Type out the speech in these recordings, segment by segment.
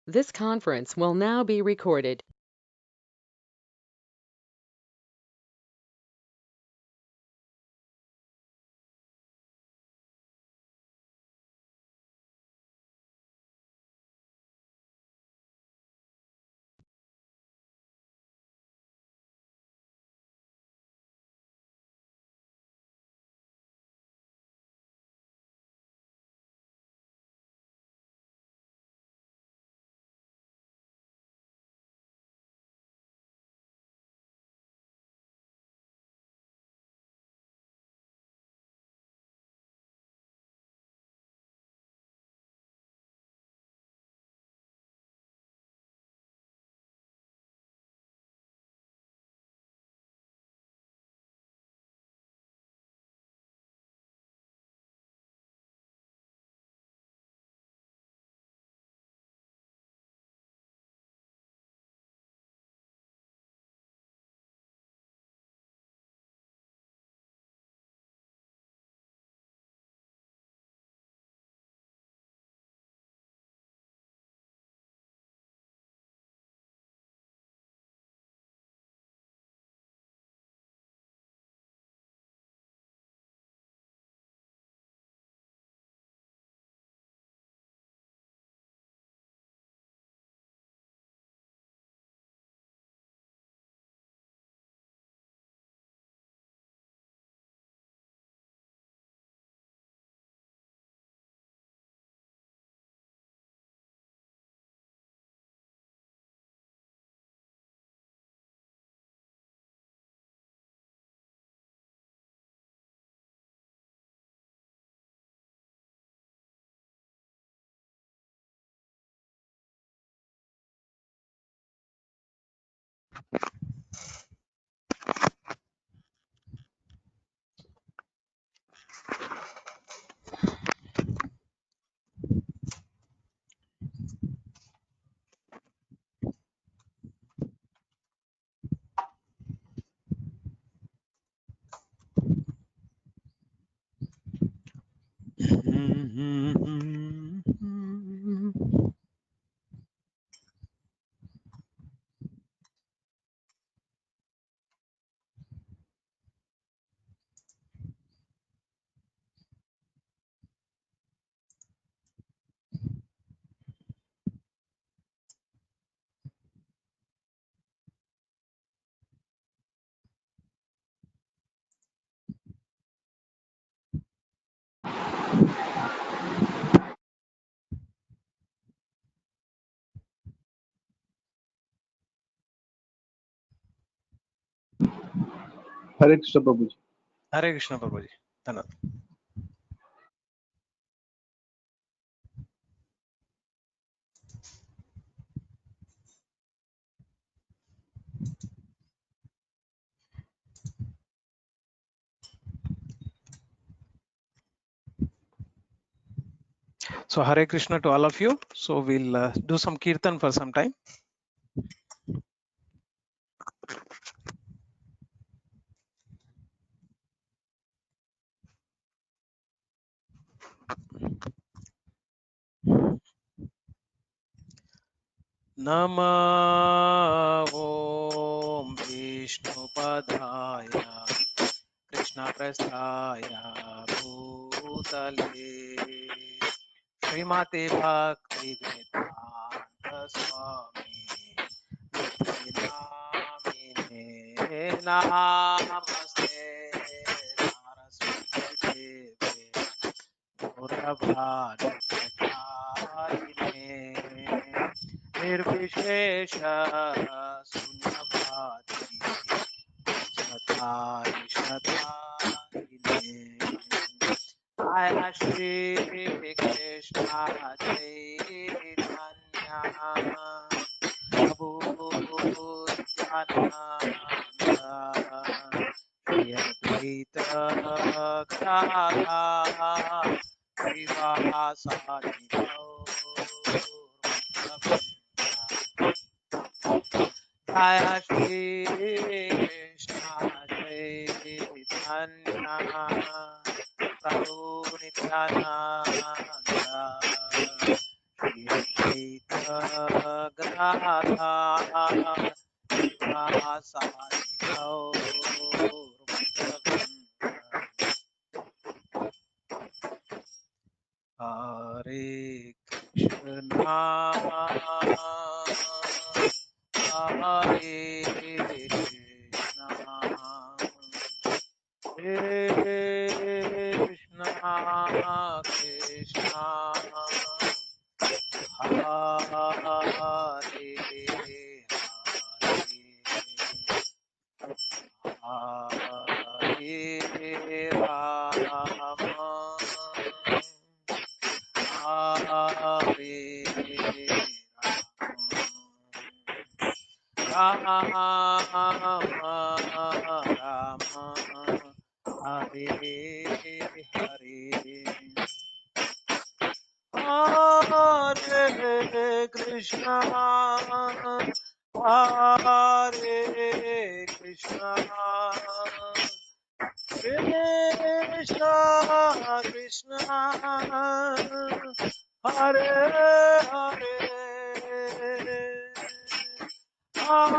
This conference will now be recorded. Hare Krishna Prabhuji. Hare Krishna Prabhuji. Dhanyawad. So Hare Krishna to all of you. So we'll do some kirtan for some time. Nama Om Vishnupadaya Krishna Prasthaya Bhutale Srimate Bhakti Vedanta Swami Namine Namaste Saraswati Deve Gauravadikacharine Nirvishesha Sunyavadi Satai Shatarine Jaya Shri Krishna Chaitanya Prabhu Nityananda Shri Advaita Gadadhara Srivasadi Jaya Shri Krishna Chaitanya Prabhu Nityananda Shri Advaita Hare Krishna, Hare Krishna, Krishna Krishna, Hare Hare Rama,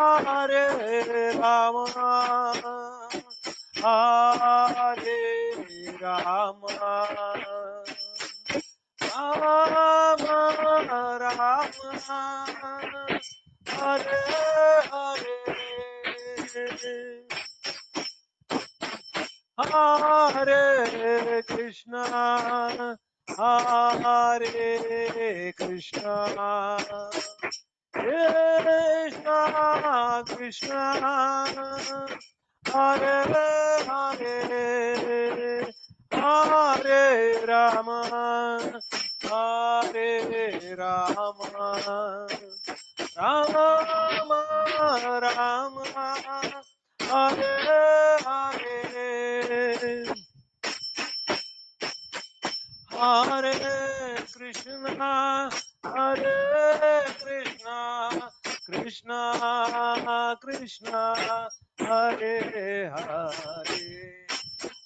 Hare Rama, Rama Rama, Hare Hare, Hare Krishna, Hare Krishna, Krishna Krishna, Hare Hare, Hare Rama, Hare Rama, Rama Rama, Hare Hare, Hare Krishna, Hare Krishna, Krishna Krishna, Hare Hare, Hare Rama, Hare Rama, Rama Rama, Hare Hare, Hare Krishna, Hare Krishna, Krishna Krishna, Hare Hare,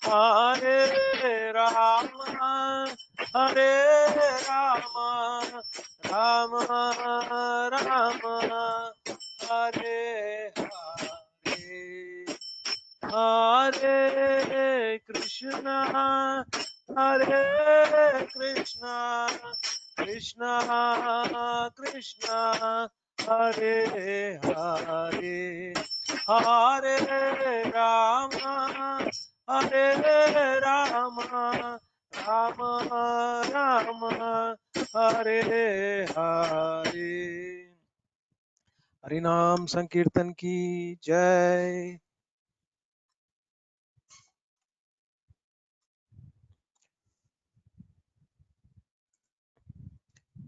Hare Rama, Hare Rama, Rama Rama, Hare Hare, Hare Krishna, Hare Krishna, Krishna Krishna, Hare Hare, Hare Rama, Hare Rama, Rama Rama, Hare Hare. Harinam Sankirtan ki Jai.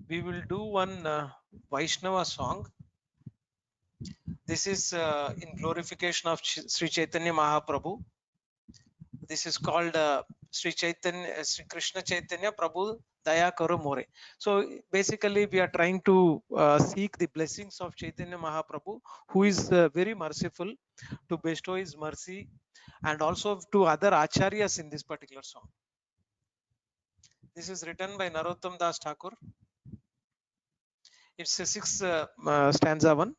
We will do one Vaishnava song. This is in glorification of Sri Chaitanya Mahaprabhu. This is called Sri Krishna Chaitanya Prabhu Daya Karo More. So basically we are trying to seek the blessings of Chaitanya Mahaprabhu, who is very merciful, to bestow his mercy, and also to other acharyas in this particular song. This is written by Narottam Das Thakur. It's a 6th stanza one.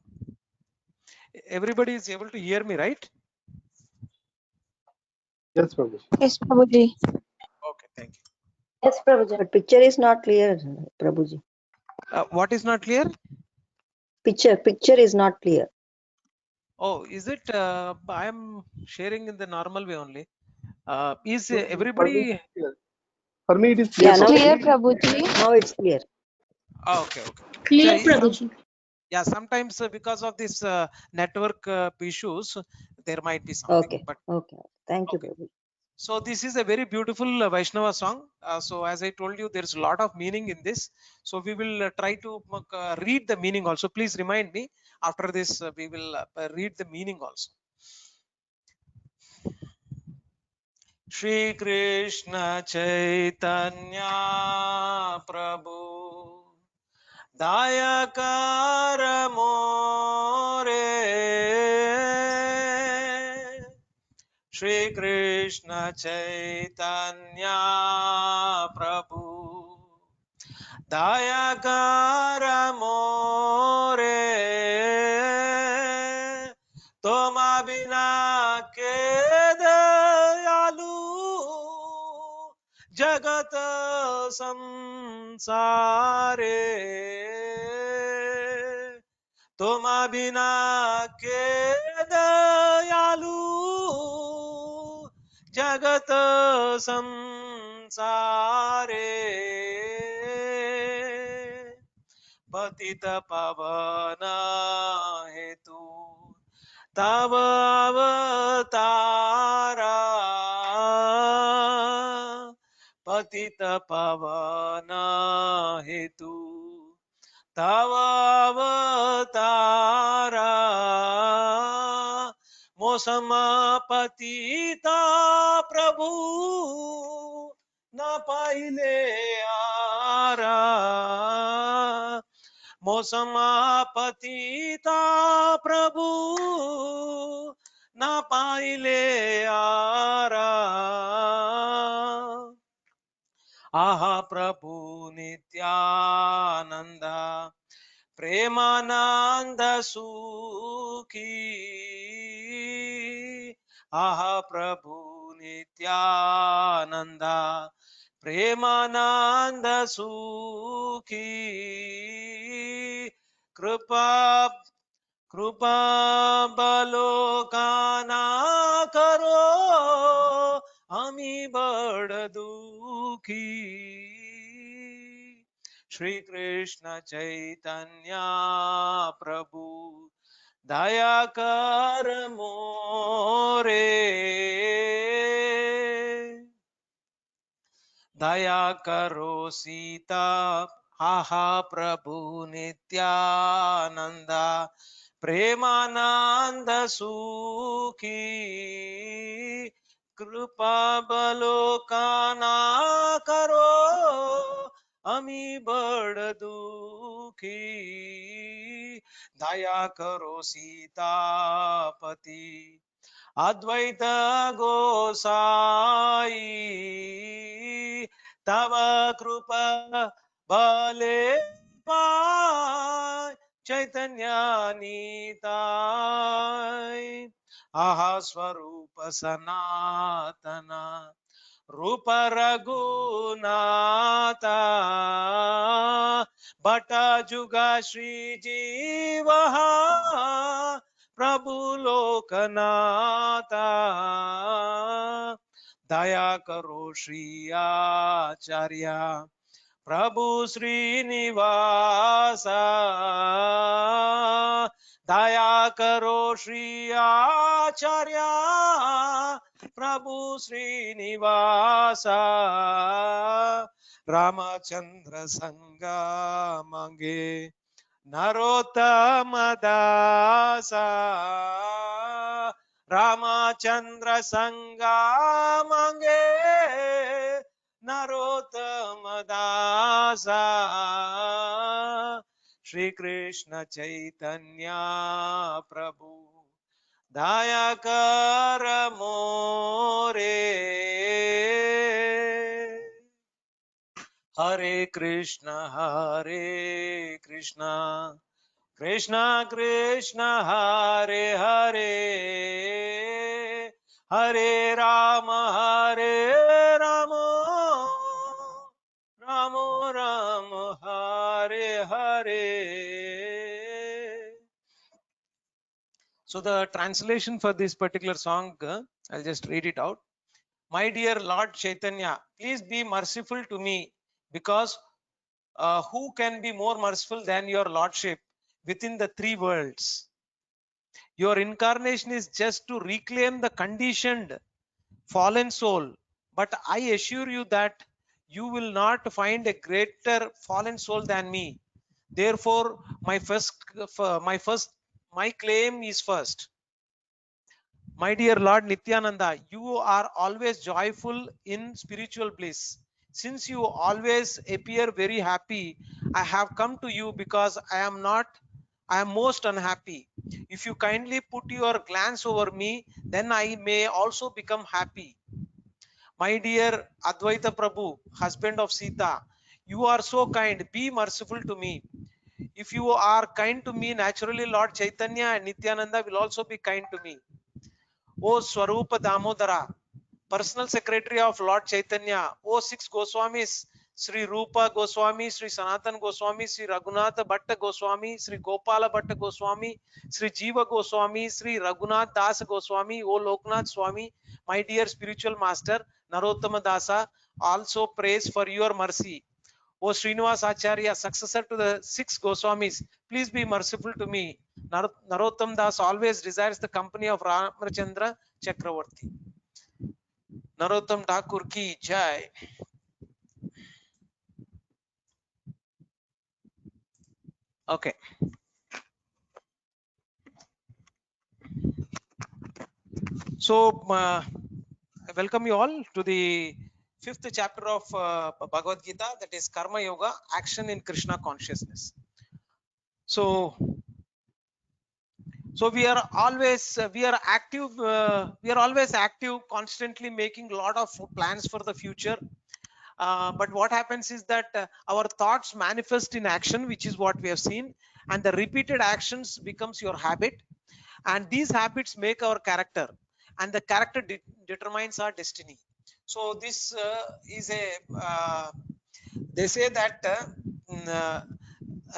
Everybody is able to hear me, right? Yes, Prabhuji. Yes, Prabhuji. Okay, thank you. Yes, Prabhuji. But picture is not clear, Prabhuji. What is not clear? Picture is not clear. Oh, is it? I am sharing in the normal way only. Is For me, everybody? it's clear. For me, it is Yeah, clear. now Clear, it's, Prabhuji. now it's clear. Okay, okay. Clear, So, Prabhuji. yeah, sometimes because of this network issues, there might be something. Okay. But Okay. Thank you, okay. Prabhuji. So this is a very beautiful Vaishnava song. So as I told you, there's a lot of meaning in this. So we will try to read the meaning also. Please remind me after this. We will read the meaning also. Shri Krishna Chaitanya Prabhu Dayakara More, Shri Krishna Chaitanya Prabhu Dayakara More, बिना के दयालु जगत संसारे, तुम बिना के दयालु जगत संसारे, पतित पावन हेतु तव अवतारा, पतित पावन हेतु तव अवतारा, मौसम पतिता प्रभु न पाइले आरा, मौसम पतिता प्रभु न पाइले आरा, आहा प्रभु नित्यानंद प्रेमानंद सुखी, आहा प्रभु नित्यानंद प्रेमानंद सुखी, कृपा कृपा बलोकाना करो हमी बड़ दुखी, श्री कृष्ण चैतन्य प्रभु दया कर मोरे, दया करो सीता, आहा प्रभु नित्यानंद प्रेमानंद सुखी, कृपा बलोकाना करो हमी बड़ दुखी, दया करो सीतापति अद्वैत गोसाई, तव कृपा बले पाय चैतन्य निताय, आहा स्वरूप सनातन रूप रघुनाथा, भट्ट जुगा श्री जीव प्रभु लोकनाथा, दया करो श्री आचार्य प्रभु श्रीनिवास, दया करो श्री आचार्य प्रभु श्रीनिवास, रामचंद्र संगा मांगे नरोत्तम दासा, रामचंद्र संगा मांगे नरोत्तम दासा, श्री कृष्ण चैतन्य प्रभु दया कर मोरे, हरे कृष्ण कृष्ण कृष्ण हरे हरे, हरे Ram Ram Ram Hare Hare. So the translation for this particular song, I'll just read it out. My dear Lord Chaitanya, please be merciful to me, because who can be more merciful than your Lordship within the three worlds? Your incarnation is just to reclaim the conditioned fallen soul, but I assure you that you will not find a greater fallen soul than me. Therefore, my claim is first. My dear Lord Nityananda, you are always joyful in spiritual bliss. Since you always appear very happy, I have come to you because I am most unhappy. If you kindly put your glance over me, then I may also become happy. My dear Advaita Prabhu, husband of Sita, you are so kind. Be merciful to me. If you are kind to me, naturally Lord Chaitanya and Nityananda will also be kind to me. O Swarupa Damodara, Personal Secretary of Lord Chaitanya, O 6 Goswamis, Sri Rupa Goswami, Sri Sanatan Goswami, Sri Raghunatha Bhatta Goswami, Sri Gopala Bhatta Goswami, Sri Jiva Goswami, Sri Raghunath Das Goswami, O Loknath Swami, my dear spiritual master, Narottama Dasa, also praise for your mercy. O Srinivas Acharya, successor to the 6 Goswamis, please be merciful to me. Narottam Das always desires the company of Ramachandra Chakravarti. Narottam Thakur ki jai. Okay. So, I welcome you all to the 5th chapter of Bhagavad Gita, that is Karma Yoga, action in Krishna consciousness. So we are always active, constantly making a lot of plans for the future. But what happens is that our thoughts manifest in action, which is what we have seen, and the repeated actions becomes your habit, and these habits make our character, and the character determines our destiny. So this is a they say that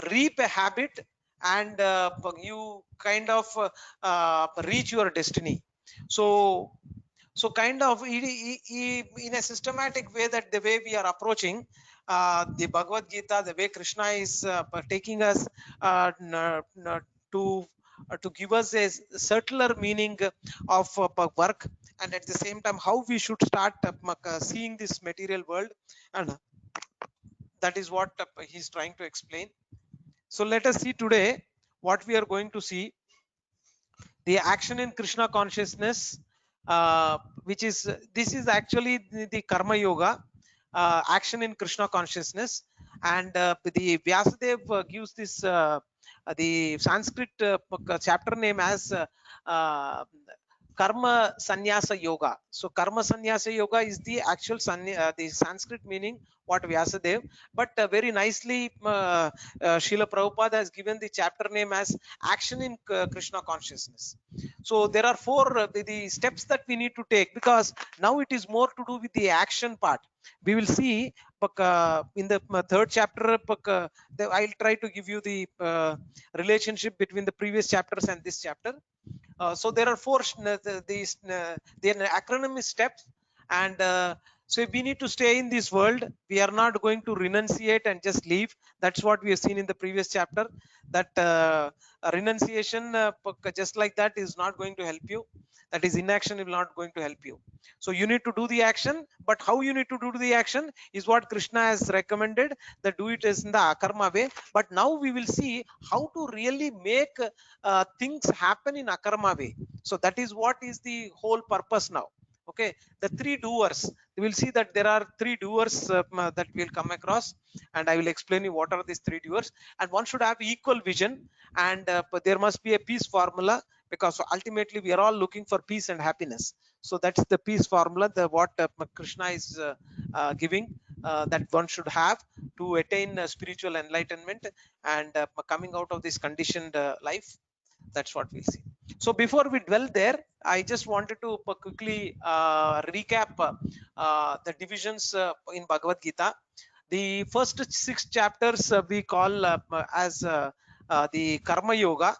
reap a habit and you kind of reach your destiny. So kind of in a systematic way, that the way we are approaching the Bhagavad Gita, the way Krishna is taking us to give us a subtler meaning of work, and at the same time how we should start seeing this material world, and that is what he's trying to explain. So let us see today what we are going to see. The action in Krishna consciousness, which is this is actually the Karma Yoga, action in Krishna consciousness, and the Vyasadeva gives this the Sanskrit chapter name as Karma Sannyasa Yoga. So Karma Sannyasa Yoga is the actual the Sanskrit meaning what Vyasadeva, but very nicely Srila Prabhupada has given the chapter name as action in Krishna consciousness. So there are 4 the steps that we need to take, because now it is more to do with the action part. We will see in the 3rd chapter, I'll try to give you the relationship between the previous chapters and this chapter. So there are 4 the acronym is steps, and so we need to stay in this world. We are not going to renunciate and just leave. That's what we have seen in the previous chapter, that renunciation just like that is not going to help you. That is, inaction is not going to help you. So you need to do the action, but how you need to do the action is what Krishna has recommended, that do it is in the akarma way. But now we will see how to really make things happen in akarma way. So that is what is the whole purpose now. Okay, the 3 doers, we will see that there are 3 doers that we will come across, and I will explain you what are these 3 doers. And one should have equal vision, and but there must be a peace formula, because ultimately we are all looking for peace and happiness. So that's the peace formula, the what Krishna is giving, that one should have to attain spiritual enlightenment and coming out of this conditioned life. That's what we'll see. So before we dwell there, I just wanted to quickly recap the divisions in Bhagavad Gita. The first 6 chapters we call as the Karma Yoga.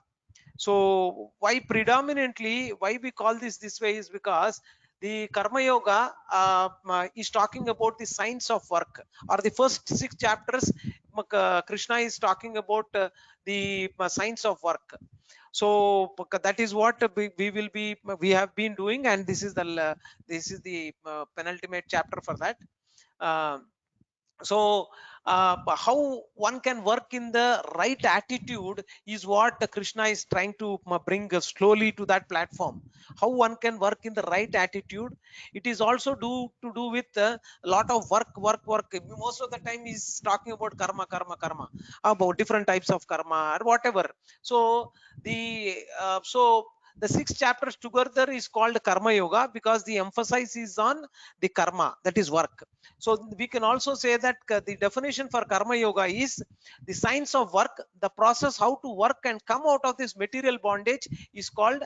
So why predominantly, why we call this way is because the Karma Yoga is talking about the science of work, or the first 6 chapters Krishna is talking about the science of work. So that is what we have been doing, and this is the penultimate chapter for that. So how one can work in the right attitude is what Krishna is trying to bring slowly to that platform. How one can work in the right attitude. It is also to do with a lot of work. Most of the time he's talking about karma, about different types of karma or whatever. So the 6 chapters together is called Karma Yoga, because the emphasis is on the karma, that is work. So we can also say that the definition for Karma Yoga is the science of work, the process how to work and come out of this material bondage is called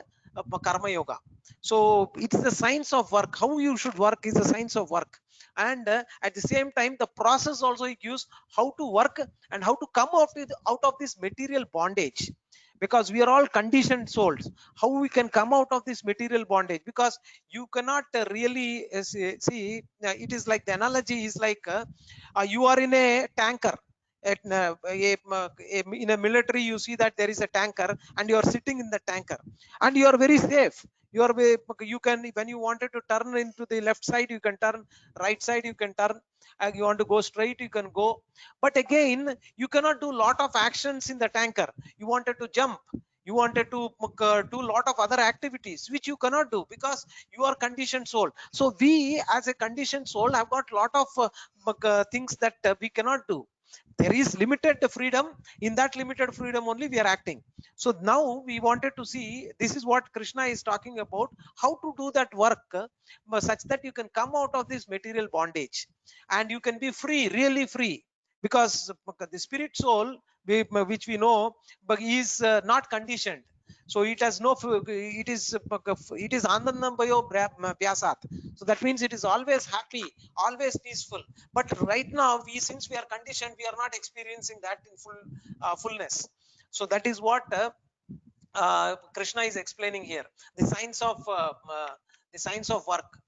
Karma Yoga. So it's the science of work. How you should work is the science of work. And at the same time, the process also it gives how to work and how to come out of this material bondage, because we are all conditioned souls. How we can come out of this material bondage? Because you cannot really see, it is like, the analogy is like, you are in a tanker at in a military. You see that there is a tanker and you are sitting in the tanker and you are very safe. You are you can, when you wanted to turn into the left side, you can turn, right side you can turn, you want to go straight, you can go. But again, you cannot do lot of actions in the tanker. You wanted to jump, you wanted to do lot of other activities which you cannot do because you are conditioned soul. So we as a conditioned soul have got lot of things that we cannot do. There is limited freedom. In that limited freedom only we are acting. So now we wanted to see, this is what Krishna is talking about, how to do that work such that you can come out of this material bondage and you can be free, really free. Because the spirit soul, which we know, but is not conditioned. So it has no, it is anandambayo vyasat. So that means it is always happy, always peaceful. But right now, since we are conditioned, we are not experiencing that in fullness. So that is what Krishna is explaining here, the science of work.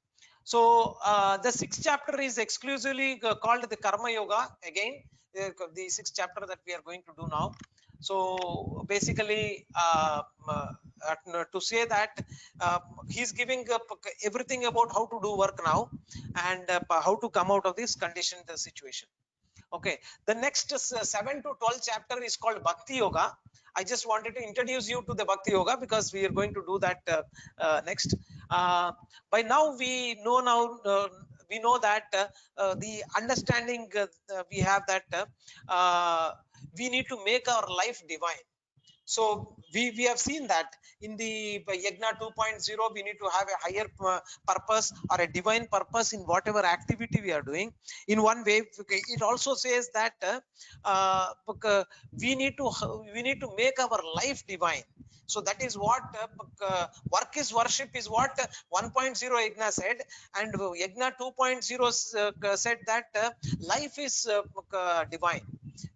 So the sixth chapter is exclusively called the Karma Yoga. Again, the sixth chapter that we are going to do now. So basically, to say that he's giving everything about how to do work now and how to come out of this conditioned situation. Okay, the next 7 to 12 chapter is called Bhakti Yoga. I just wanted to introduce you to the Bhakti Yoga because we are going to do that next. By now we know that the understanding we have that we need to make our life divine. So we have seen that in the Yajna 2.0, we need to have a higher purpose or a divine purpose in whatever activity we are doing. In one way, it also says that we need to make our life divine. So that is what work is worship is what 1.0 Yajna said, and Yajna 2.0 said that life is divine.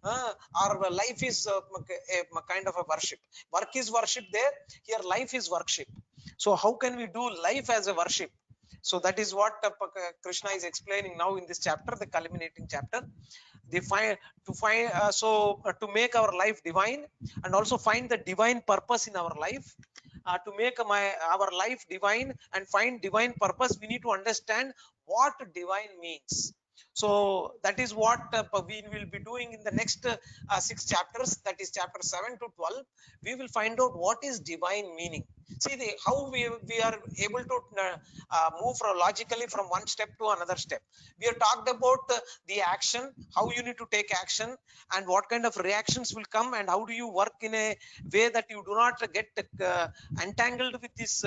Our life is a kind of a worship. Work is worship there. Here life is worship. So how can we do life as a worship? So that is what Krishna is explaining now in this chapter, the culminating chapter. They to make our life divine and also find the divine purpose in our life. To make our life divine and find divine purpose, we need to understand what divine means. So that is what we will be doing in the next 6 chapters, that is chapter 7 to 12. We will find out what is divine meaning. See how we are able to move logically from one step to another step. We have talked about the action, how you need to take action and what kind of reactions will come, and how do you work in a way that you do not get entangled with this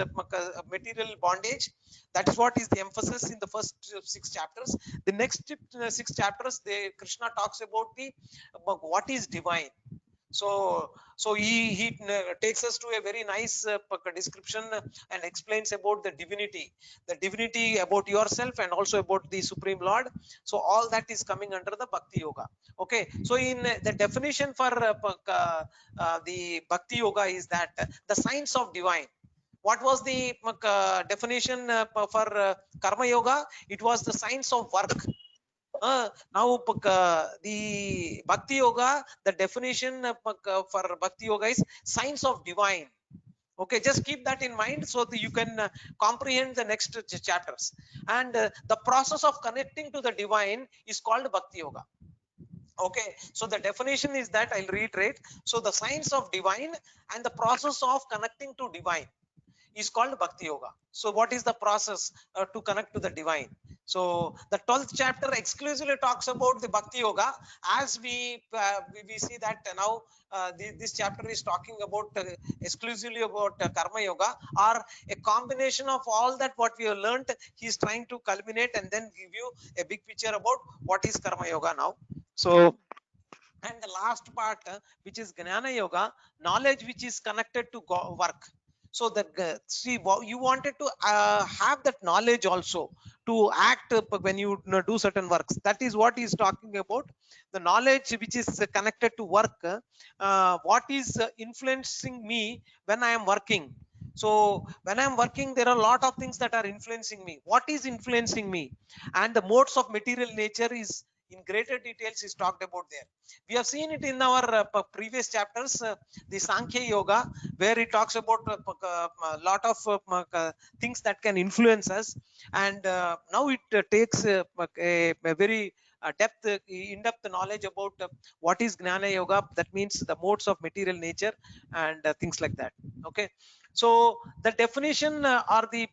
material bondage. That is what is the emphasis in the first 6 chapters. The next 6 chapters, Krishna talks about what is divine. So he takes us to a very nice description and explains about the divinity about yourself and also about the Supreme Lord. So all that is coming under the Bhakti Yoga. Okay, so in the definition for the Bhakti Yoga is that the science of divine. What was the definition for Karma Yoga? It was the science of work. Now the Bhakti Yoga, the definition for Bhakti Yoga is science of divine. Okay, just keep that in mind so that you can comprehend the next chapters. And the process of connecting to the divine is called Bhakti Yoga. Okay, so the definition is that, I'll reiterate. So the science of divine and the process of connecting to divine is called Bhakti Yoga. So what is the process to connect to the divine? So the 12th chapter exclusively talks about the Bhakti Yoga, as we see that now this chapter is talking about exclusively about Karma Yoga, or a combination of all that what we have learned. He is trying to culminate and then give you a big picture about what is Karma Yoga now. So, and the last part which is Jnana Yoga, knowledge which is connected to work. So that see, you wanted to have that knowledge also to act when you do certain works. That is what he's talking about. The knowledge which is connected to work. What is influencing me when I am working? So when I'm working, there are a lot of things that are influencing me. What is influencing me? And the modes of material nature is in greater details is talked about there. We have seen it in our previous chapters, the Sankhya Yoga, where it talks about a lot of things that can influence us. And now it takes a very depth, in-depth knowledge about what is Gnana Yoga. That means the modes of material nature and things like that. Okay. So the definition or the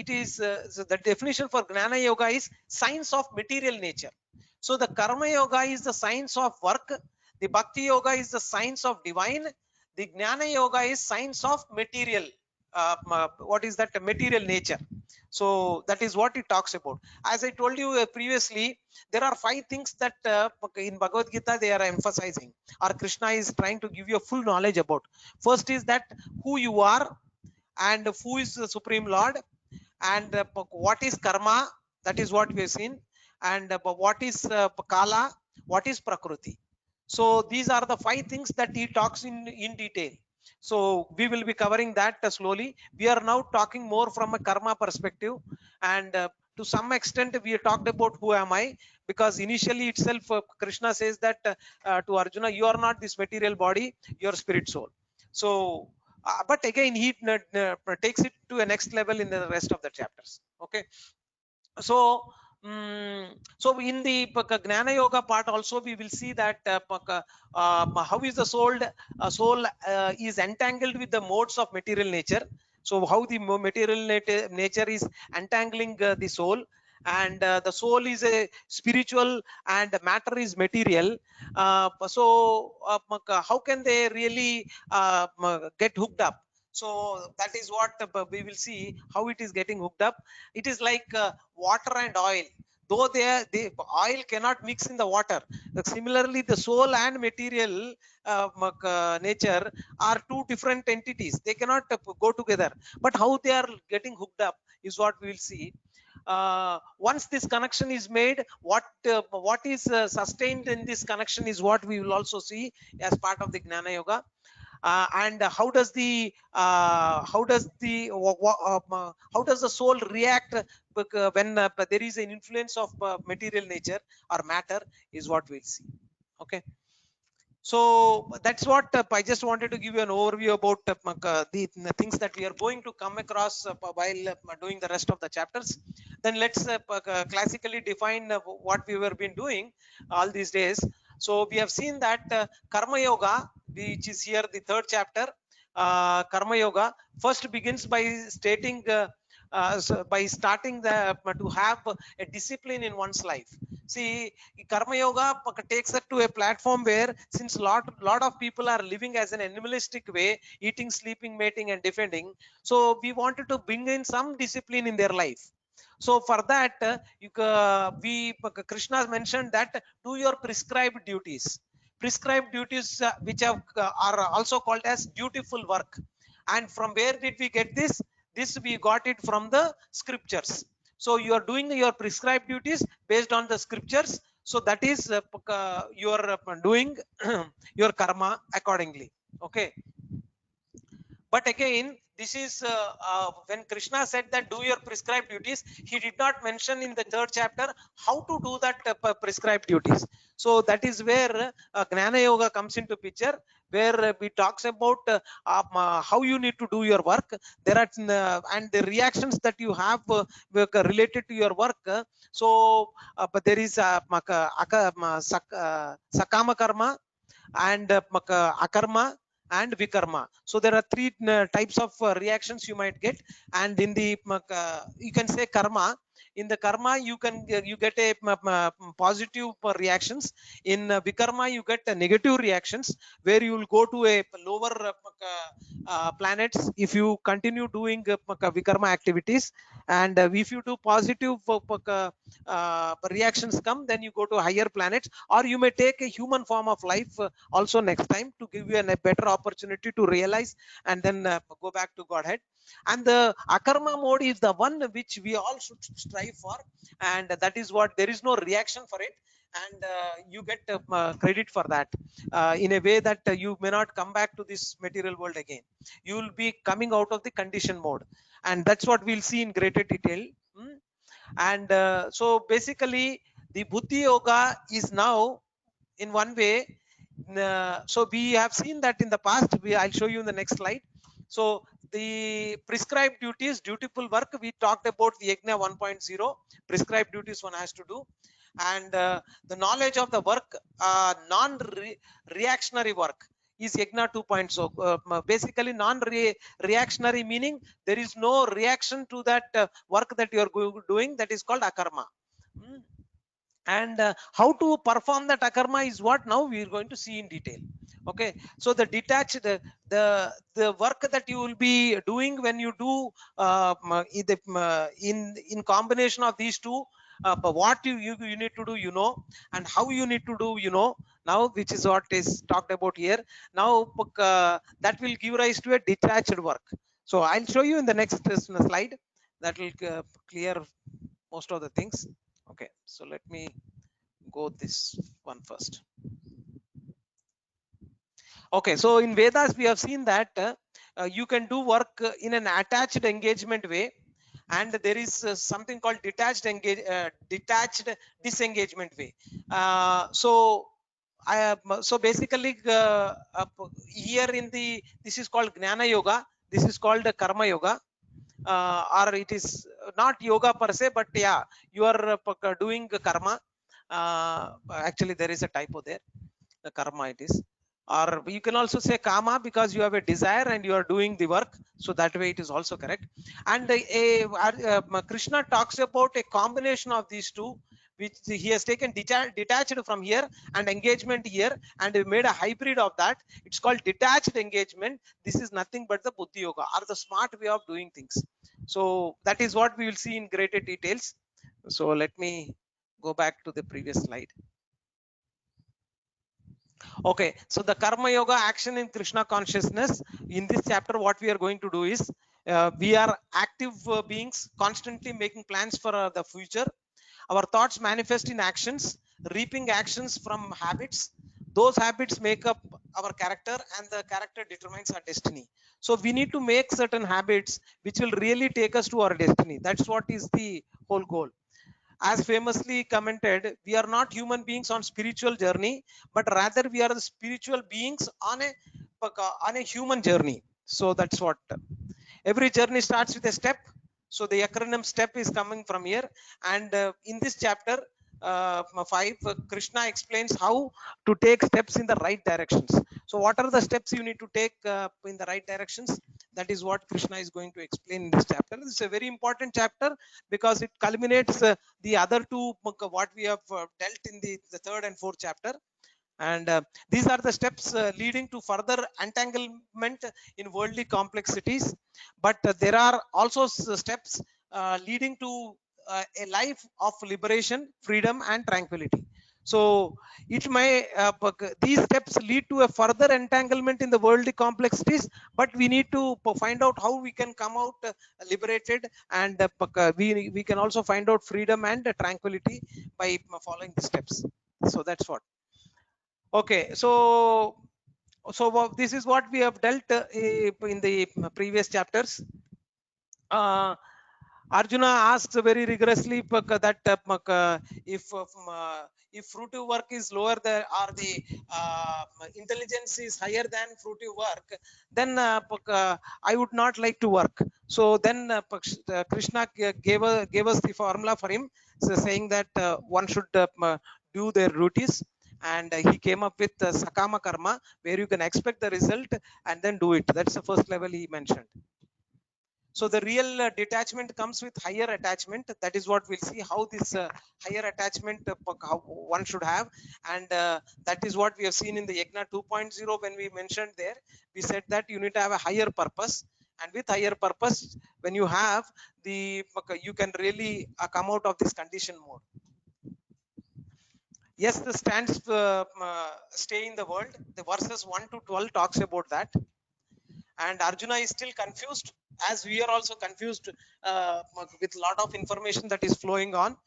it is so the definition for Gnana Yoga is science of material nature. So the Karma Yoga is the science of work. The Bhakti Yoga is the science of divine. The Gnana Yoga is science of material. What is that? Material nature. So that is what it talks about. As I told you previously, there are 5 things that in Bhagavad Gita they are emphasizing, or Krishna is trying to give you a full knowledge about. First is that who you are, and who is the Supreme Lord, and what is karma, that is what we have seen, and what is kala, what is prakriti. So these are the 5 things that he talks in detail. So we will be covering that slowly. We are now talking more from a karma perspective, and to some extent we talked about who am I, because initially itself Krishna says that to Arjuna, you are not this material body, you are spirit soul. So but again he takes it to a next level in the rest of the chapters. Okay. So so in the Gnana Yoga part also we will see that how is the soul is entangled with the modes of material nature. So how the material nature is entangling the soul, and the soul is a spiritual and matter is material. So how can they really get hooked up? So that is what we will see how it is getting hooked up. It is like water and oil. Though the oil cannot mix in the water, similarly the soul and material nature are 2 different entities. They cannot go together. But how they are getting hooked up is what we will see. Once this connection is made, what is sustained in this connection is what we will also see as part of the Gnana Yoga. And how does the how does the soul react when there is an influence of material nature or matter is what we'll see. Okay. So that's what I just wanted to give you an overview about the things that we are going to come across while doing the rest of the chapters. Then let's classically define what we have been doing all these days. So we have seen that Karma Yoga, which is here the 3rd chapter, Karma Yoga, first begins by stating by starting to have a discipline in one's life. See, Karma Yoga takes us to a platform where, since lot of people are living as an animalistic way, eating, sleeping, mating, and defending, so we wanted to bring in some discipline in their life. So for that, Krishna mentioned that do your prescribed duties. Prescribed duties, which are also called as dutiful work. And from where did we get this? This we got it from the scriptures. So you are doing your prescribed duties based on the scriptures. So that is you are doing your karma accordingly. Okay. But again, this is when Krishna said that do your prescribed duties, he did not mention in the 3rd chapter how to do that prescribed duties. So that is where Gnana Yoga comes into picture, where we talks about how you need to do your work. There are and the reactions that you have related to your work. So but there is sakama karma and akarma and vikarma. So there are 3 types of reactions you might get, and in the you can say karma. In the karma you can you get a positive reactions. In vikarma you get negative reactions, where you will go to a lower planets if you continue doing vikarma activities. And if you do positive reactions come, then you go to higher planets, or you may take a human form of life also next time, to give you a better opportunity to realize and then go back to Godhead. And the akarma mode is the one which we all should strive for, and that is what, there is no reaction for it, and you get credit for that, in a way that you may not come back to this material world again. You will be coming out of the condition mode, and that's what we'll see in greater detail. And so basically the buddhi yoga is now in one way. So we have seen that in the past. I'll show you in the next slide. So the prescribed duties, dutiful work, we talked about the yajna 1.0. Prescribed duties one has to do, and the knowledge of the work, non-reactionary work, is yajna 2.0. Basically non-reactionary meaning there is no reaction to that work that you are doing, that is called akarma. And how to perform that akarma is what now we are going to see in detail. Okay, so the detached, the work that you will be doing when you do in combination of these two, but what you need to do, and how you need to do, now, which is what is talked about here now. That will give rise to a detached work. So I'll show you in the next slide, that will clear most of the things. Okay, so let me go this one first. Okay, so in Vedas we have seen that you can do work in an attached engagement way, and there is something called detached disengagement way. So basically here in the, this is called Jnana Yoga, this is called Karma Yoga, or it is not yoga per se, but yeah, you are doing karma. Actually there is a typo there, the karma it is, or you can also say kama, because you have a desire and you are doing the work, so that way it is also correct. And Krishna talks about a combination of these two, which he has taken detached from here and engagement here, and made a hybrid of that. It's called detached engagement. This is nothing but the buddhi yoga, or the smart way of doing things. So that is what we will see in greater details. So let me go back to the previous slide. Okay, so the karma yoga, action in Krishna consciousness. In this chapter what we are going to do is, we are active beings, constantly making plans for the future. Our thoughts manifest in actions, reaping actions from habits. Those habits make up our character, and the character determines our destiny. So we need to make certain habits which will really take us to our destiny. That's what is the whole goal. As famously commented, we are not human beings on spiritual journey, but rather we are the spiritual beings on a human journey. So that's what, every journey starts with a step. So the acronym STEP is coming from here. And in this chapter 5, Krishna explains how to take steps in the right directions. So what are the steps you need to take in the right directions? That is what Krishna is going to explain in this chapter. This is a very important chapter, because it culminates the other two what we have dealt in the third and fourth chapter. And these are the steps leading to further entanglement in worldly complexities. But there are also steps leading to a life of liberation, freedom and tranquility. So it may these steps lead to a further entanglement in the worldly complexities, but we need to find out how we can come out liberated, and we can also find out freedom and tranquility by following the steps. So that's what. Okay, so this is what we have dealt in the previous chapters. Arjuna asks very rigorously that if fruitive work is lower than, or the intelligence is higher than fruitive work, then I would not like to work. So then Krishna gave us the formula for him, so saying that one should do their duties. And he came up with sakama karma, where you can expect the result and then do it. That's the first level he mentioned. So the real detachment comes with higher attachment. That is what we'll see, how this higher attachment how one should have. And that is what we have seen in the Yagna 2.0 when we mentioned there. We said that you need to have a higher purpose. And with higher purpose, when you have the, you can really come out of this condition mode. Yes, the stands stay in the world. The verses 1 to 12 talks about that. And Arjuna is still confused, as we are also confused with a lot of information that is flowing on,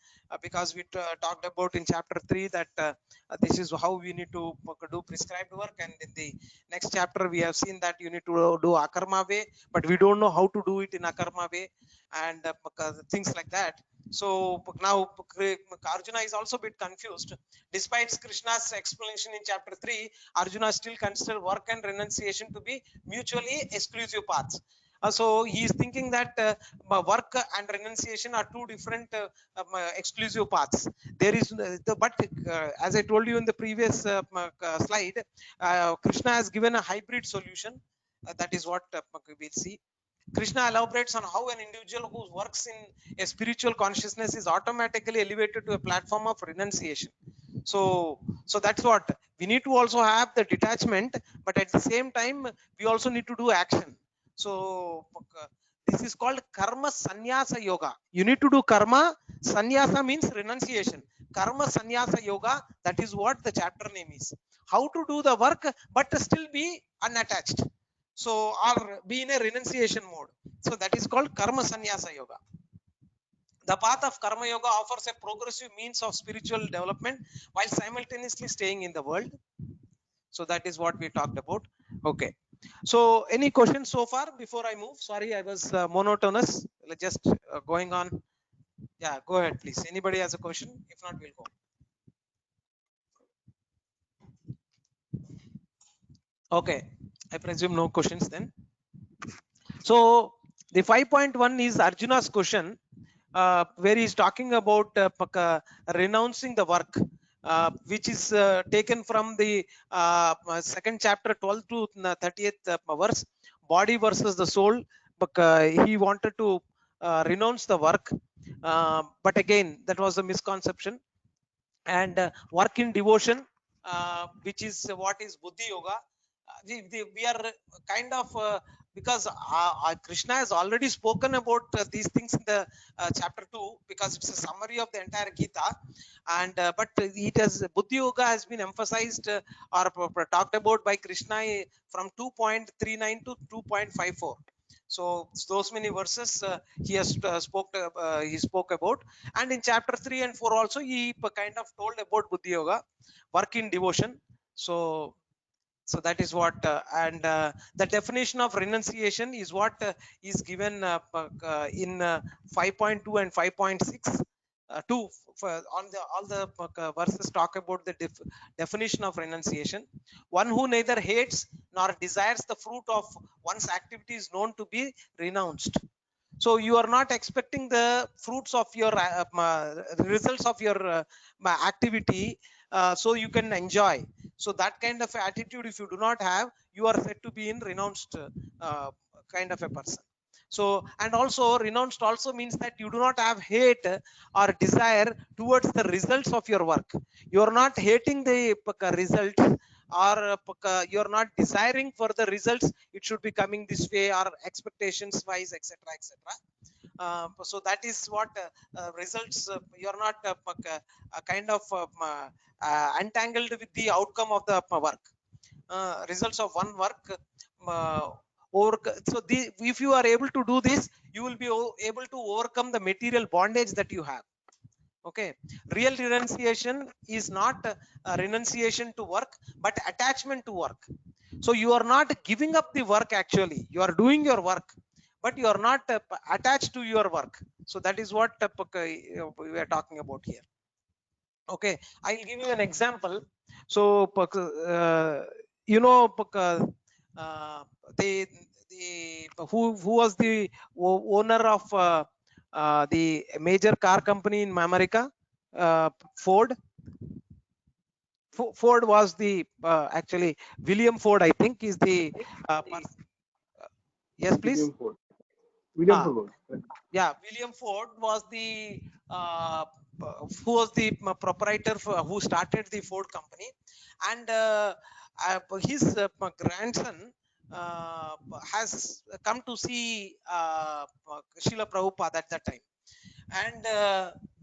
because we talked about in chapter 3 that this is how we need to do prescribed work, and in the next chapter we have seen that you need to do akarma way, but we don't know how to do it in akarma way, and things like that. So now Arjuna is also a bit confused. Despite Krishna's explanation in chapter 3, Arjuna still considers work and renunciation to be mutually exclusive paths. So he is thinking that work and renunciation are two different exclusive paths. There is but as I told you in the previous slide, Krishna has given a hybrid solution. That is what we'll see. Krishna elaborates on how an individual who works in a spiritual consciousness is automatically elevated to a platform of renunciation. So that's what we need to also have, the detachment, but at the same time we also need to do action. So this is called karma sannyasa yoga. You need to do karma. Sannyasa means renunciation. Karma sannyasa yoga, that is what the chapter name is. How to do the work but still be unattached. So, or be in a renunciation mode. So that is called karma sannyasa yoga. The path of karma yoga offers a progressive means of spiritual development while simultaneously staying in the world. So that is what we talked about. Okay. So any questions so far before I move? Sorry, I was monotonous. Just going on. Yeah, go ahead, please. Anybody has a question? If not, we'll go. Okay. I presume no questions then. So the 5.1 is Arjuna's question, where he is talking about renouncing the work, which is taken from the second chapter 12 to 30th verse, body versus the soul. But he wanted to renounce the work, but again that was a misconception. And work in devotion, which is what is buddhi yoga. We are kind of because Krishna has already spoken about these things in the chapter 2, because it's a summary of the entire Gita, and but it has, buddhi yoga has been emphasized or talked about by Krishna from 2.39 to 2.54. So those many verses he has he spoke about, and in chapter 3 and 4 also he kind of told about buddhi yoga, work in devotion. So that is what the definition of renunciation is what is given in 5.2 and 5.6. On the all the verses talk about the definition of renunciation. One who neither hates nor desires the fruit of one's activity is known to be renounced. So you are not expecting the fruits of your results of your activity, so you can enjoy. So that kind of attitude, if you do not have, you are said to be in renounced kind of a person. So, and also renounced also means that you do not have hate or desire towards the results of your work. You are not hating the results, or you're not desiring for the results, it should be coming this way, or expectations wise, etc., etc. So that is what results, you're not kind of entangled with the outcome of the work, results of one work. So if you are able to do this, you will be able to overcome the material bondage that you have. Okay, real renunciation is not renunciation to work, but attachment to work. So you are not giving up the work, actually you are doing your work, but you are not attached to your work. So that is what we are talking about here. Okay, I'll give you an example. So you know, the who was the owner of the major car company in America? Ford. Ford was the actually William Ford, I think, is the person. Yes, please. William Ford. William Ah, Ford. yeah, William Ford was the who was the proprietor who started the Ford company, and his grandson has come to see Srila Prabhupada at that time. And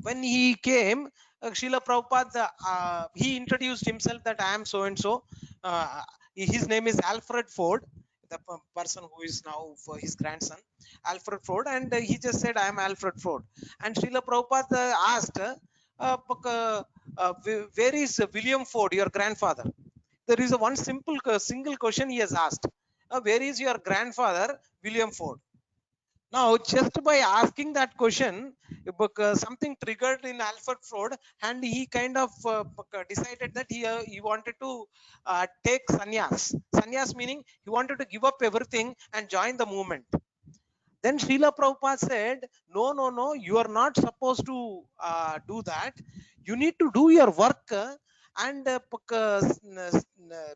when he came, Srila Prabhupada, he introduced himself that I am so and so. His name is Alfred Ford, the person who is now for his grandson, Alfred Ford, and he just said, I am Alfred Ford. And Srila Prabhupada asked, where is William Ford, your grandfather? There is a one simple single question he has asked. Where is your grandfather, William Ford? Now, just by asking that question, something triggered in Alfred Ford, and he kind of decided that he wanted to take sannyas. Sannyas meaning he wanted to give up everything and join the movement. Then Srila Prabhupada said, no, no, no, you are not supposed to do that. You need to do your work and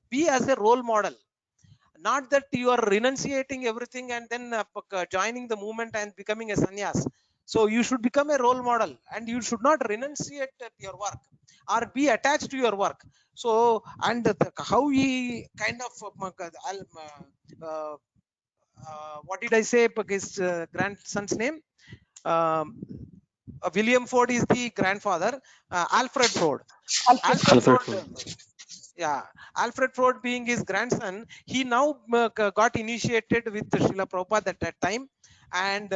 be as a role model. Not that you are renunciating everything and then joining the movement and becoming a sannyas. So you should become a role model, and you should not renunciate your work or be attached to your work. So, and how he kind of what did I say? His grandson's name? Um, William Ford is the grandfather. Alfred Ford. Alfred Alfred Ford. Ford. Yeah, Alfred Ford being his grandson, he now got initiated with Srila Prabhupada at that time, and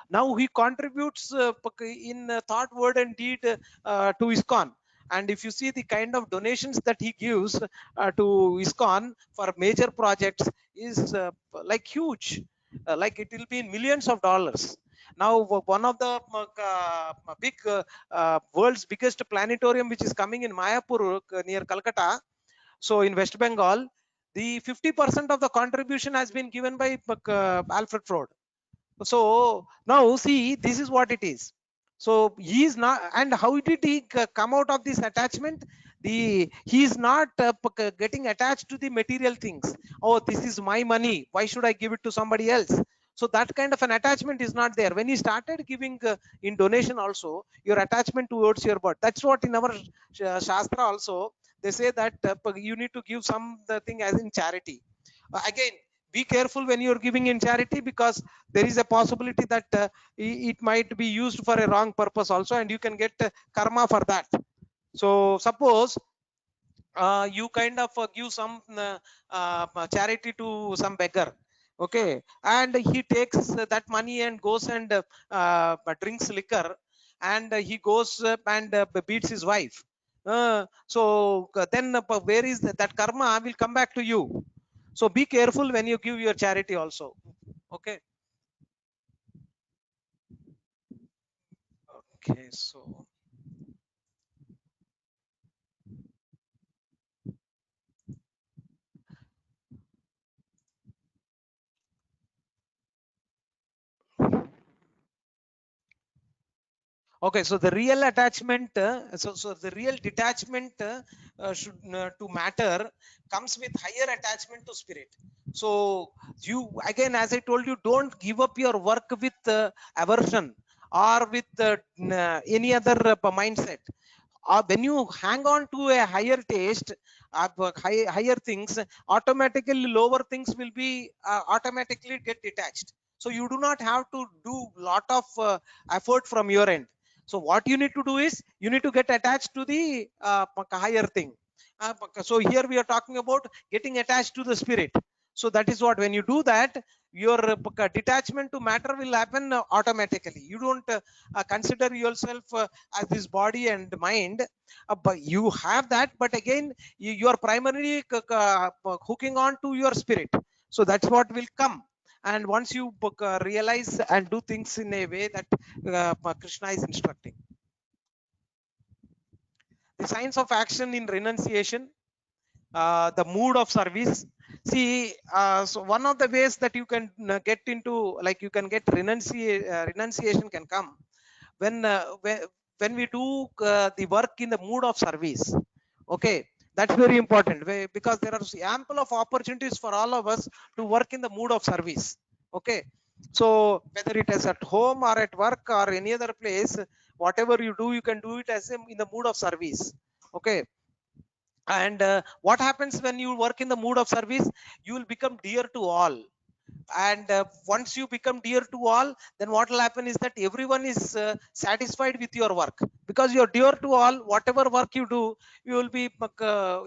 now he contributes in thought, word, and deed to ISKCON. And if you see the kind of donations that he gives to ISKCON for major projects is like huge, like it will be in millions of dollars. Now, one of the big world's biggest planetarium, which is coming in Mayapur near Calcutta, so in West Bengal, the 50% of the contribution has been given by Alfred Ford. So now see, this is what it is. So he is not, and how did he come out of this attachment? He is not getting attached to the material things. Oh, this is my money. Why should I give it to somebody else? So that kind of an attachment is not there. When he started giving in donation also, your attachment towards your birth. That's what in our Shastra also, they say that you need to give something as in charity. Again, be careful when you're giving in charity, because there is a possibility that it might be used for a wrong purpose also, and you can get karma for that. So suppose you kind of give some charity to some beggar, okay, and he takes that money and goes and drinks liquor, and he goes and beats his wife. So then where is that karma will come back to you. So be careful when you give your charity also. Okay. Okay, so okay, so the real attachment, so the real detachment should to matter comes with higher attachment to spirit. So you, again, as I told you, don't give up your work with aversion or with any other mindset. When you hang on to a higher taste, higher things, automatically lower things will be automatically get detached. So you do not have to do lot of effort from your end. So what you need to do is you need to get attached to the higher thing. So here we are talking about getting attached to the spirit. So that is what, when you do that, your detachment to matter will happen automatically. You don't consider yourself as this body and mind, but you have that, but again you are primarily hooking on to your spirit. So that's what will come. And once you realize and do things in a way that Krishna is instructing. The signs of action in renunciation, the mood of service. See, so one of the ways that you can get into, like you can get renunciation can come when when we do the work in the mood of service. Okay, that's very important, because there are ample of opportunities for all of us to work in the mood of service. Okay, So whether it is at home or at work or any other place, whatever you do, you can do it as in the mood of service. Okay. And what happens when you work in the mood of service? You will become dear to all. And once you become dear to all, then what will happen is that everyone is satisfied with your work, because you're dear to all. Whatever work you do, you will be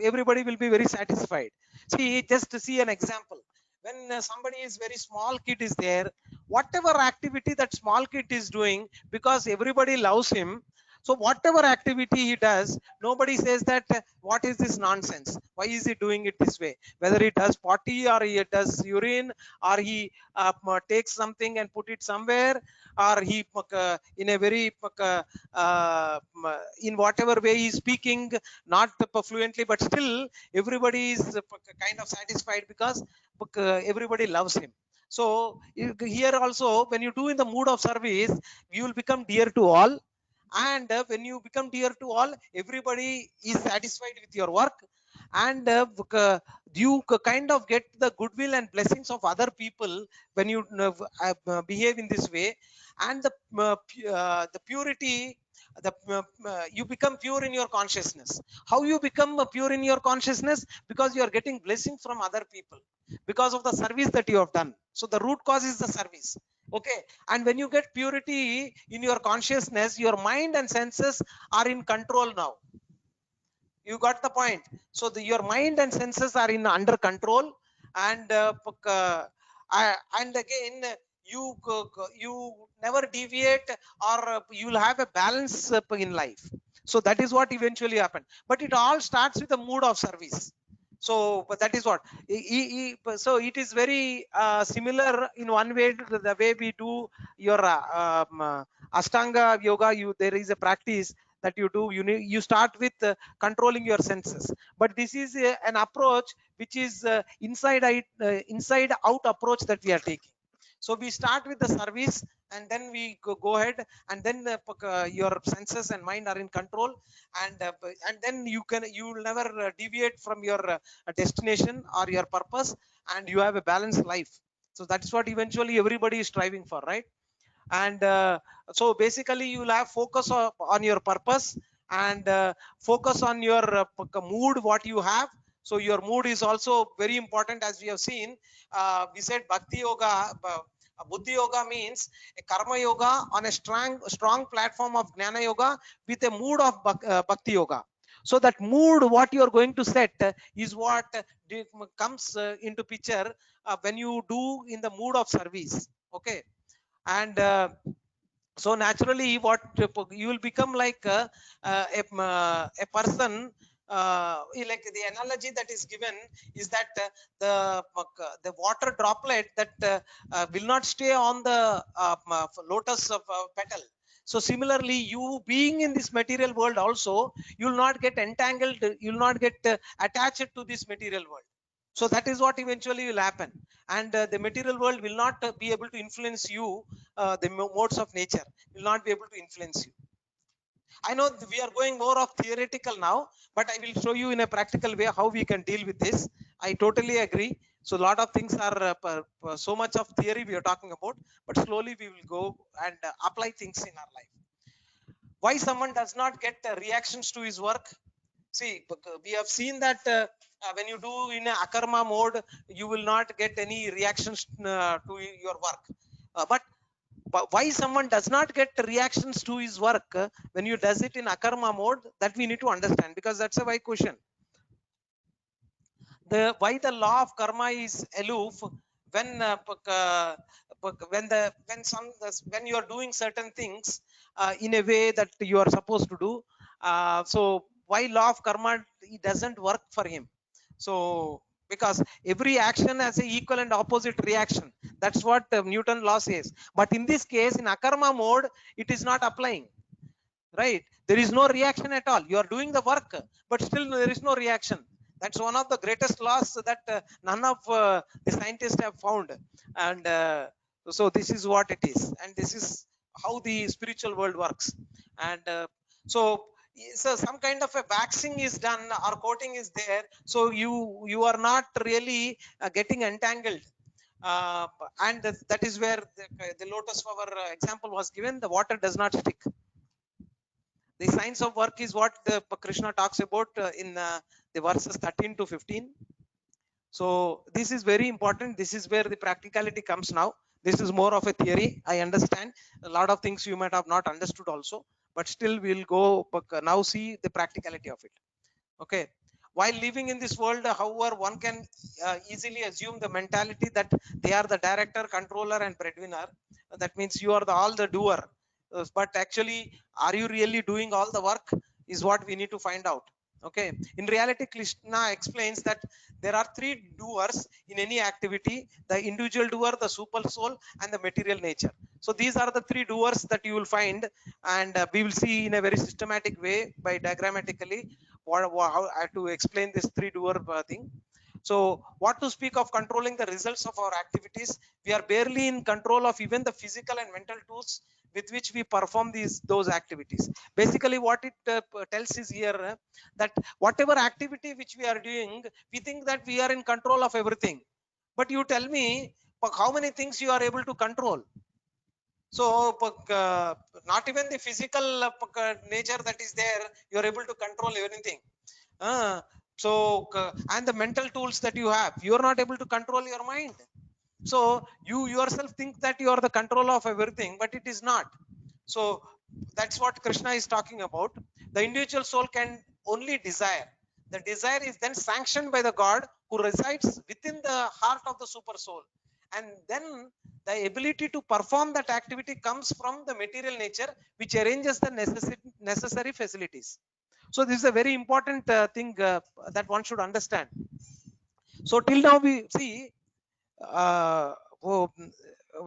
everybody will be very satisfied. See, just to see an example, when somebody is very small kid is there, whatever activity that small kid is doing, because everybody loves him, so whatever activity he does, nobody says that what is this nonsense, why is he doing it this way? Whether he does potty or he does urine, or he takes something and put it somewhere, or he in a very in whatever way he is speaking, not fluently, but still everybody is kind of satisfied, because everybody loves him. So here also, when you do in the mood of service, you will become dear to all. And when you become dear to all, everybody is satisfied with your work. And you kind of get the goodwill and blessings of other people when you behave in this way. And the purity, you become pure in your consciousness. How you become pure in your consciousness? Because you are getting blessing from other people, because of the service that you have done. So the root cause is the service. Okay. And when you get purity in your consciousness, your mind and senses are in control now. You got the point? So your mind and senses are in under control. And and again, you never deviate, or you'll have a balance in life. So that is what eventually happened. But it all starts with a mood of service. So but that is what so it is very similar in one way to the way we do your Ashtanga yoga. There is a practice that you do. You start with controlling your senses, but this is an approach which is inside out approach that we are taking. So we start with the service, and then we go ahead, and then your senses and mind are in control. And then you will never deviate from your destination or your purpose, and you have a balanced life. So that's what eventually everybody is striving for, right? And so basically you will have focus on your purpose, and focus on your mood what you have. So your mood is also very important. As we have seen, we said bhakti yoga, buddhi yoga means a karma yoga on a strong platform of jnana yoga with a mood of bhakti yoga. So that mood what you are going to set is what comes into picture when you do in the mood of service. Okay. And so naturally what you will become like a person, like the analogy that is given is that the water droplet that will not stay on the lotus of petal. So similarly, you being in this material world also, you will not get entangled, you will not get attached to this material world. So that is what eventually will happen. And the material world will not be able to influence you. The modes of nature will not be able to influence you. I know we are going more of theoretical now, but I will show you in a practical way how we can deal with this. I totally agree. So a lot of things are so much of theory we are talking about, but slowly we will go and apply things in our life. Why someone does not get reactions to his work? See, we have seen that when you do in a akarma mode, you will not get any reactions to your work. But why someone does not get reactions to his work when you does it in akarma mode, that we need to understand, because that's a why question. Why the law of karma is aloof when when you are doing certain things in a way that you are supposed to do. So why law of karma, it doesn't work for him? So because every action has a equal and opposite reaction. That's what Newton law says. But in this case, in akarma mode, it is not applying, right? There is no reaction at all. You are doing the work, but still there is no reaction. That's one of the greatest laws that none of the scientists have found. And so this is what it is, and this is how the spiritual world works. And so some kind of a waxing is done or coating is there, so you are not really getting entangled. and that is where the lotus flower example was given. The water does not stick. The science of work is what Krishna talks about in the verses 13 to 15. So this is very important. This is where the practicality comes now. This is more of a theory. I understand a lot of things you might have not understood also, but still we'll go now see the practicality of it. Okay. While living in this world, however, one can easily assume the mentality that they are the director, controller, and breadwinner. That means you are all the doer. But actually, are you really doing all the work? Is what we need to find out. Okay. In reality, Krishna explains that there are three doers in any activity: the individual doer, the super soul, and the material nature. So these are the three doers that you will find, and we will see in a very systematic way by diagrammatically how to explain this three doer thing. So what to speak of controlling the results of our activities? We are barely in control of even the physical and mental tools with which we perform those activities. Basically what it tells is here that whatever activity which we are doing, we think that we are in control of everything. But you tell me how many things you are able to control. So not even the physical nature that is there, you are able to control anything. And the mental tools that you have, you are not able to control your mind. So you yourself think that you are the control of everything, but it is not. So that's what Krishna is talking about. The individual soul can only desire. The desire is then sanctioned by the God who resides within the heart of the super soul. And then the ability to perform that activity comes from the material nature, which arranges the necessary facilities. So this is a very important thing that one should understand. So till now we see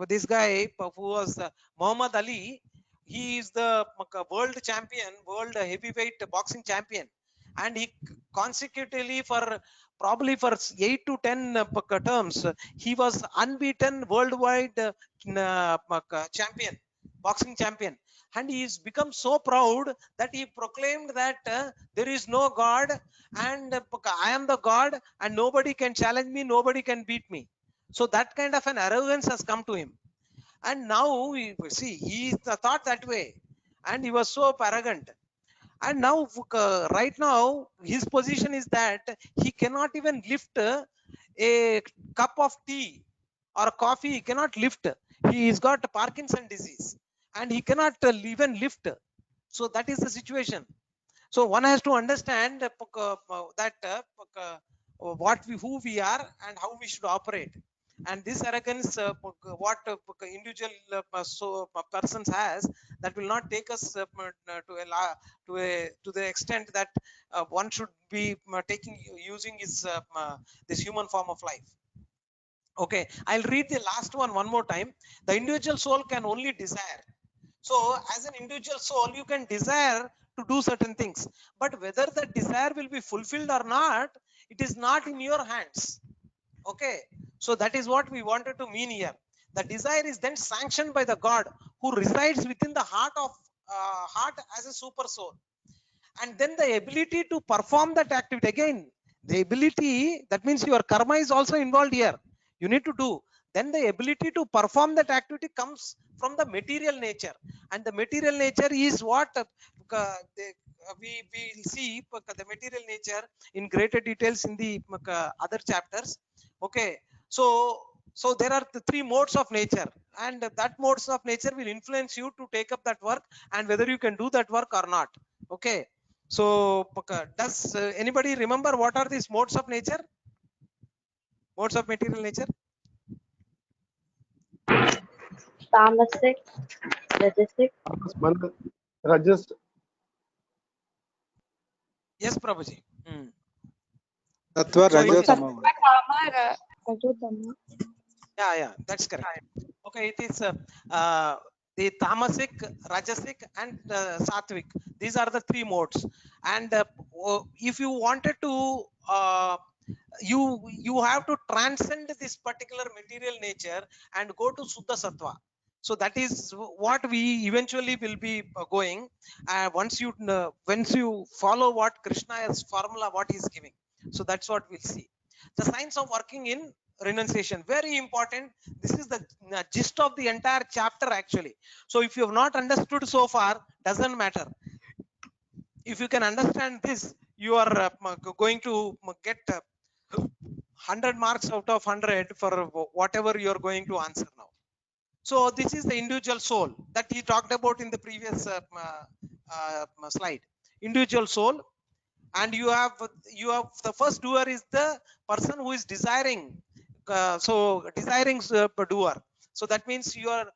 this guy who was Muhammad Ali. He is the world champion, world heavyweight boxing champion, and he consecutively for probably for 8 to 10 terms he was unbeaten worldwide champion, boxing champion. And he has become so proud that he proclaimed that there is no God, and I am the God, and nobody can challenge me, nobody can beat me. So that kind of an arrogance has come to him. And now see, he thought that way, and he was so arrogant. And now right now his position is that he cannot even lift a cup of tea or coffee. He cannot lift. He's got Parkinson disease and he cannot even lift. So that is the situation. So one has to understand that who we are and how we should operate. And this arrogance, what individual persons has, that will not take us to the extent that one should be using this human form of life. Okay, I'll read the last one more time. The individual soul can only desire. So as an individual soul, you can desire to do certain things, but whether the desire will be fulfilled or not, it is not in your hands. Okay, so that is what we wanted to mean here. The desire is then sanctioned by the God who resides within the heart as a super soul. And then the ability to perform that activity, again the ability, that means your karma is also involved here. You need to do. Then the ability to perform that activity comes from the material nature, and the material nature is what we will see the material nature in greater details in the other chapters. Okay, so there are the three modes of nature, and that modes of nature will influence you to take up that work and whether you can do that work or not. Okay, so does anybody remember what are these modes of nature, modes of material nature? Tamasic, rajasic. Rajas, Yes, Prabhuji. Sattva, So it Rajo, is, Tamo. yeah, that's correct. Okay, it is the tamasic, rajasic, and sattvic. These are the three modes. And if you wanted to you have to transcend this particular material nature and go to Suddha Sattva. So that is what we eventually will be going once you follow what Krishna's formula, what he is giving. So that's what we'll see. The science of working in renunciation, very important. This is the gist of the entire chapter actually. So if you have not understood so far, doesn't matter. If you can understand this, you are going to get 100 marks out of 100 for whatever you are going to answer now. So this is the individual soul that he talked about in the previous slide. Individual soul, and you have the first doer is the person who is desiring. So desiring doer. So that means your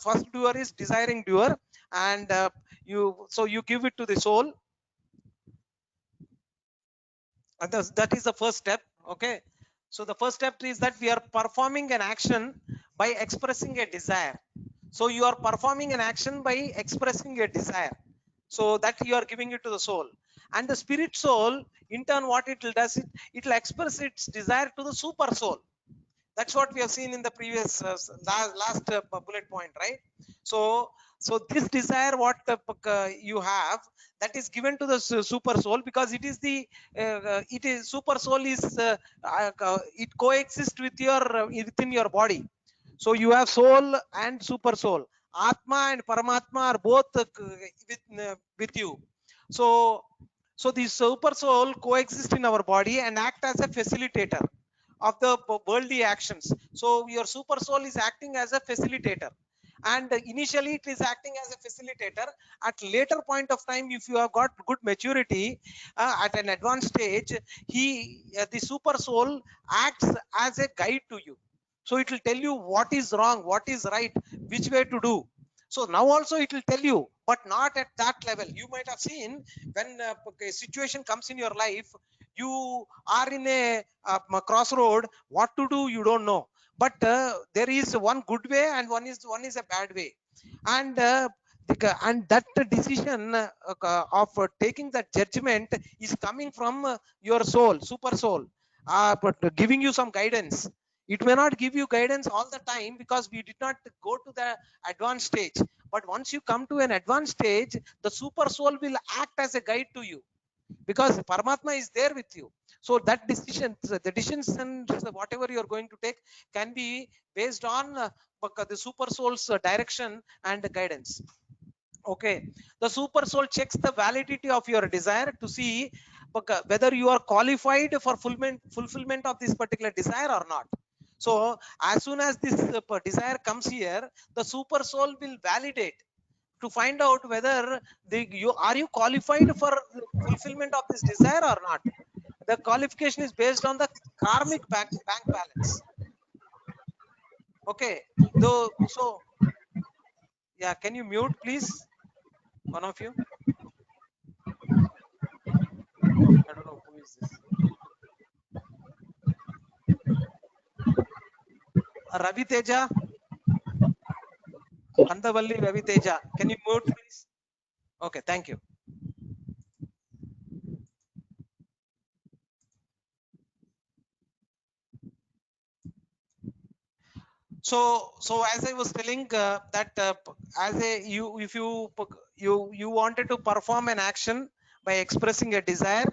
first doer is desiring doer, and you give it to the soul. And that is the first step. Okay. So the first step is that we are performing an action by expressing a desire. So you are performing an action by expressing a desire. So that you are giving it to the soul. And the spirit soul, in turn, what it will does, it will express its desire to the super soul. That's what we have seen in the previous last bullet point, right? So this desire what you have, that is given to the super soul, because it is the it is super soul is it coexists with your within your body. So you have soul and super soul. Atma and Paramatma are both with you. So the super soul coexist in our body and act as a facilitator of the worldly actions. So your super soul is acting as a facilitator, and initially it is acting as a facilitator. At later point of time, if you have got good maturity, at an advanced stage, the super soul acts as a guide to you. So it will tell you what is wrong, what is right, which way to do. So now also it will tell you, but not at that level. You might have seen when a situation comes in your life, you are in a crossroad, what to do you don't know, but there is one good way and one is a bad way, and that decision of taking that judgment is coming from your soul, super soul, but giving you some guidance. It may not give you guidance all the time because we did not go to the advanced stage, but once you come to an advanced stage, the super soul will act as a guide to you, because Paramatma is there with you. So that decision, the decisions and whatever you are going to take can be based on the super soul's direction and guidance. Okay, the super soul checks the validity of your desire to see whether you are qualified for fulfillment of this particular desire or not. So as soon as this desire comes here, the super soul will validate to find out whether you are qualified for fulfillment of this desire or not. The qualification is based on the karmic bank balance. Okay, though, so yeah, can you mute please, one of you? I don't know who is this. Ravi Teja, Andavalli Ravi Teja, can you mute please? Okay, thank you. So as I was telling that as a if you wanted to perform an action by expressing a desire,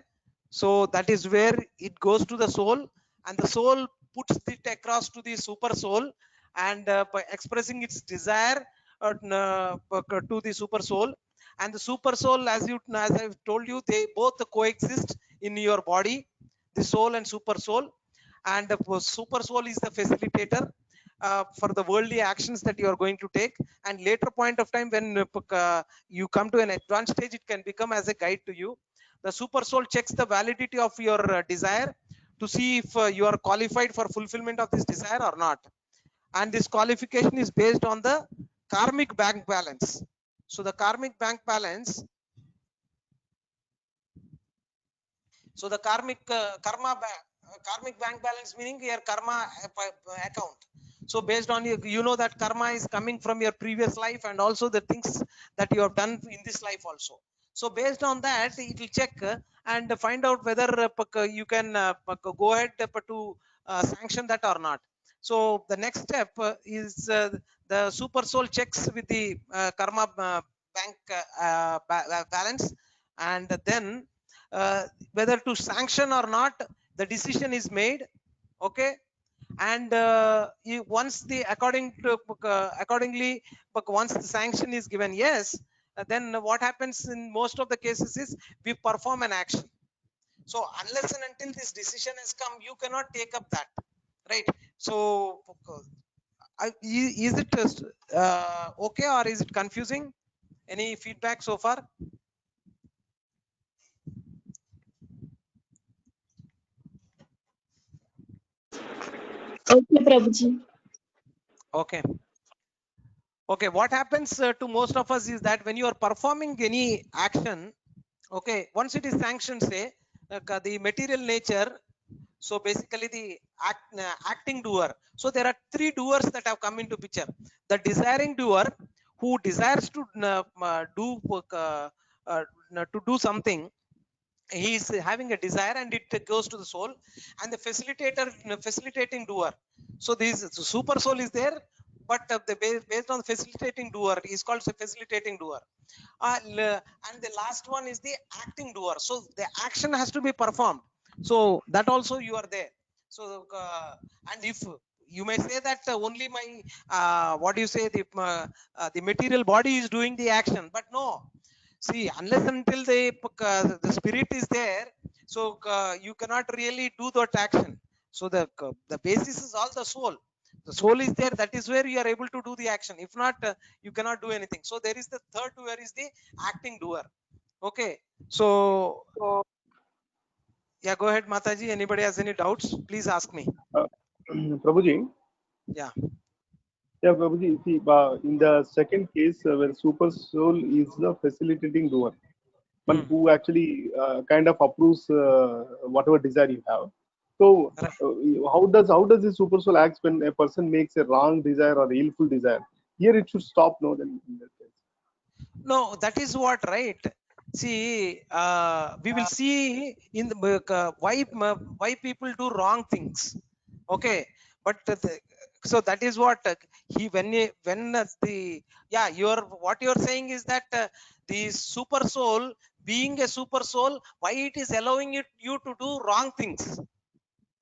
so that is where it goes to the soul, and the soul puts it across to the super soul, and by expressing its desire to the super soul, and the super soul, as I've told you, they both coexist in your body, the soul and super soul, and the super soul is the facilitator for the worldly actions that you are going to take, and later point of time when you come to an advanced stage, it can become as a guide to you. The super soul checks the validity of your desire to see if you are qualified for fulfillment of this desire or not, and this qualification is based on the karmic bank balance. So the karmic bank balance, so the karmic karmic bank balance meaning your karma account. So based on you know that karma is coming from your previous life and also the things that you have done in this life also. So based on that, it will check and find out whether you can go ahead to sanction that or not. So the next step is the super soul checks with the karma bank balance, and then whether to sanction or not, the decision is made. Okay, and once the accordingly, but once the sanction is given yes, then what happens in most of the cases is we perform an action. So unless and until this decision has come, you cannot take up that, right? So is it okay, or is it confusing? Any feedback so far? Okay, Prabhuji. Okay. Okay, what happens to most of us is that when you are performing any action, okay, once it is sanctioned, say the material nature, so basically the acting doer, so there are three doers that have come into picture. The desiring doer, who desires to do something, he is having a desire and it goes to the soul, and the facilitating doer, so this super soul is there, but based on the facilitating doer is called the facilitating doer. And the last one is the acting doer, so the action has to be performed, so that also you are there. So and if you may say that only my what do you say, the material body is doing the action, but no. See, unless until the spirit is there, so you cannot really do that action. So the basis is all the soul. The soul is there, that is where you are able to do the action. If not, you cannot do anything. So there is the third doer is the acting doer. Okay, so yeah, go ahead, Mataji. Anybody has any doubts, please ask me. Prabhuji, Yeah. yeah, Prabhuji, see, in the second case where super soul is the facilitating doer, one Hmm. who actually kind of approves whatever desire you have. So, Right. how does the super soul acts when a person makes a wrong desire or illful desire? Here it should stop. No, then in that case. No, that is what, right? See, we will see in the why people do wrong things. Okay, but so that is what when the yeah, what you're saying is that the super soul, being a super soul, why it is allowing you to do wrong things,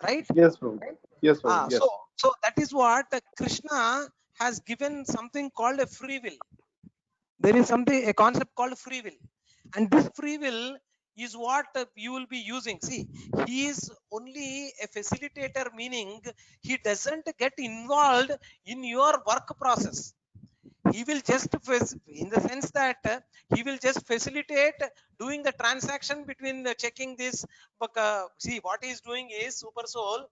right? Yes, Prabhuji. Yes, Prabhuji. Yes. So that is what Krishna has given something called a free will. There is something, a concept called free will, and this free will is what you will be using. See, he is only a facilitator, meaning he doesn't get involved in your work process. He will just in the sense that he will just facilitate doing the transaction between checking this. But see, what he is doing is super soul,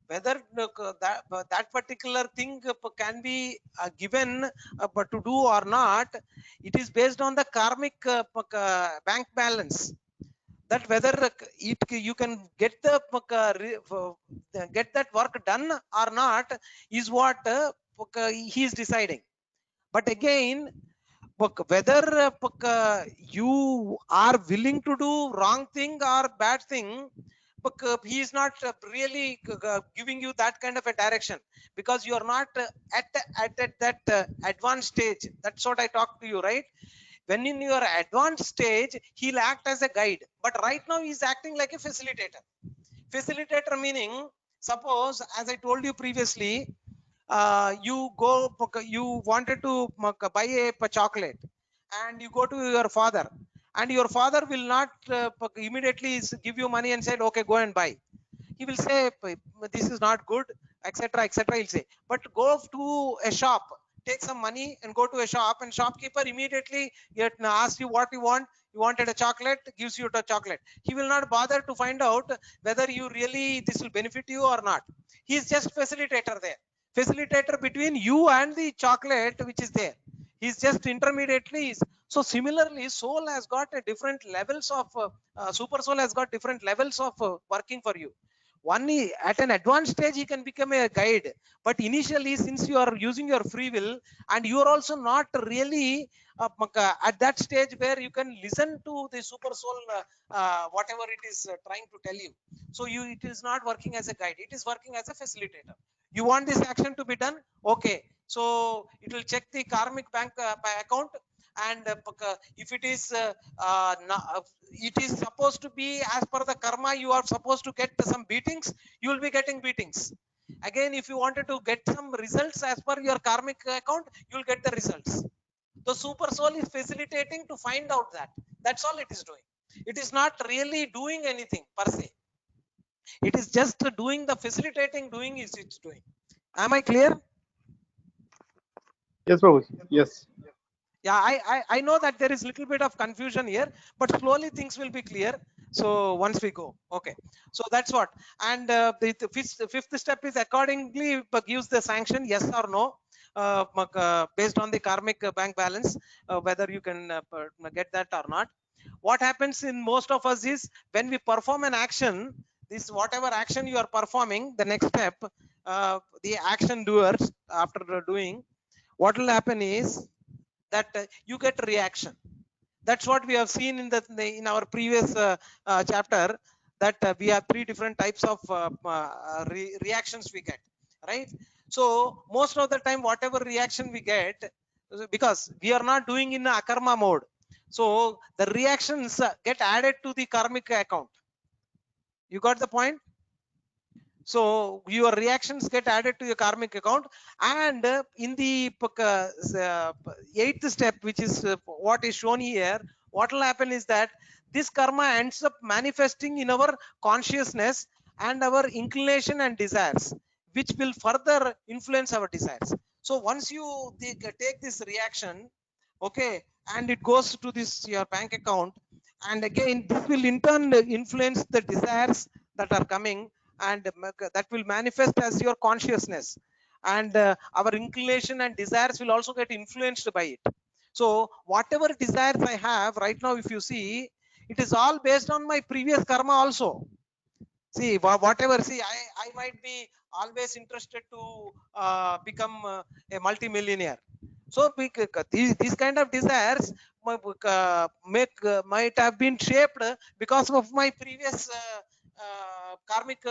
whether that particular thing can be given but to do or not, it is based on the karmic bank balance, that whether you can get get that work done or not is what he is deciding. But again, whether you are willing to do wrong thing or bad thing, he is not really giving you that kind of a direction, because you are not at that advanced stage. That's what I talked to you, right? When in your advanced stage, he'll act as a guide, but right now he's acting like a facilitator. Facilitator meaning, suppose, as I told you previously, you wanted to buy a chocolate, and you go to your father, and your father will not immediately give you money and said, okay, go and buy. He will say, this is not good, etc., etc. He'll say, but go to a shop, take some money and go to a shop, and shopkeeper immediately asks you what you want. You wanted a chocolate, gives you a chocolate. He will not bother to find out whether you really this will benefit you or not. He is just facilitator there, facilitator between you and the chocolate which is there. He's just intermediately. So similarly, soul has got a different levels of super soul has got different levels of working for you. One at an advanced stage he can become a guide, but initially, since you are using your free will and you are also not really at that stage where you can listen to the super soul whatever it is trying to tell you, so it is not working as a guide, it is working as a facilitator. You want this action to be done, okay, so it will check the karmic bank account, and if it is it is supposed to be as per the karma, you are supposed to get some beatings, you will be getting beatings. Again, if you wanted to get some results as per your karmic account, you'll get the results. The super soul is facilitating to find out that. That's all it is doing. It is not really doing anything per se. It is just doing the facilitating doing is it's doing. Am I clear? Yes, Prabhuji. Yes. Yeah, I know that there is little bit of confusion here, but slowly things will be clear. So once we go, okay. So that's what. And the fifth step is accordingly gives the sanction, yes or no, based on the karmic bank balance, whether you can get that or not. What happens in most of us is when we perform an action, this whatever action you are performing, the next step, the action doers after doing, what will happen is that you get reaction. That's what we have seen in in our previous chapter, that we have three different types of reactions we get, right? So most of the time whatever reaction we get, because we are not doing in a akarma mode, so the reactions get added to the karmic account. You got the point? So your reactions get added to your karmic account, and in the eighth step, which is what is shown here, what will happen is that this karma ends up manifesting in our consciousness and our inclination and desires, which will further influence our desires. So once you take this reaction, okay, and it goes to this your bank account, and again this will in turn influence the desires that are coming, and that will manifest as your consciousness, and our inclination and desires will also get influenced by it. So whatever desires I have right now, if you see, it is all based on my previous karma also. See, whatever, see, I might be always interested to become a multimillionaire. So these kind of desires might have been shaped because of my previous karmic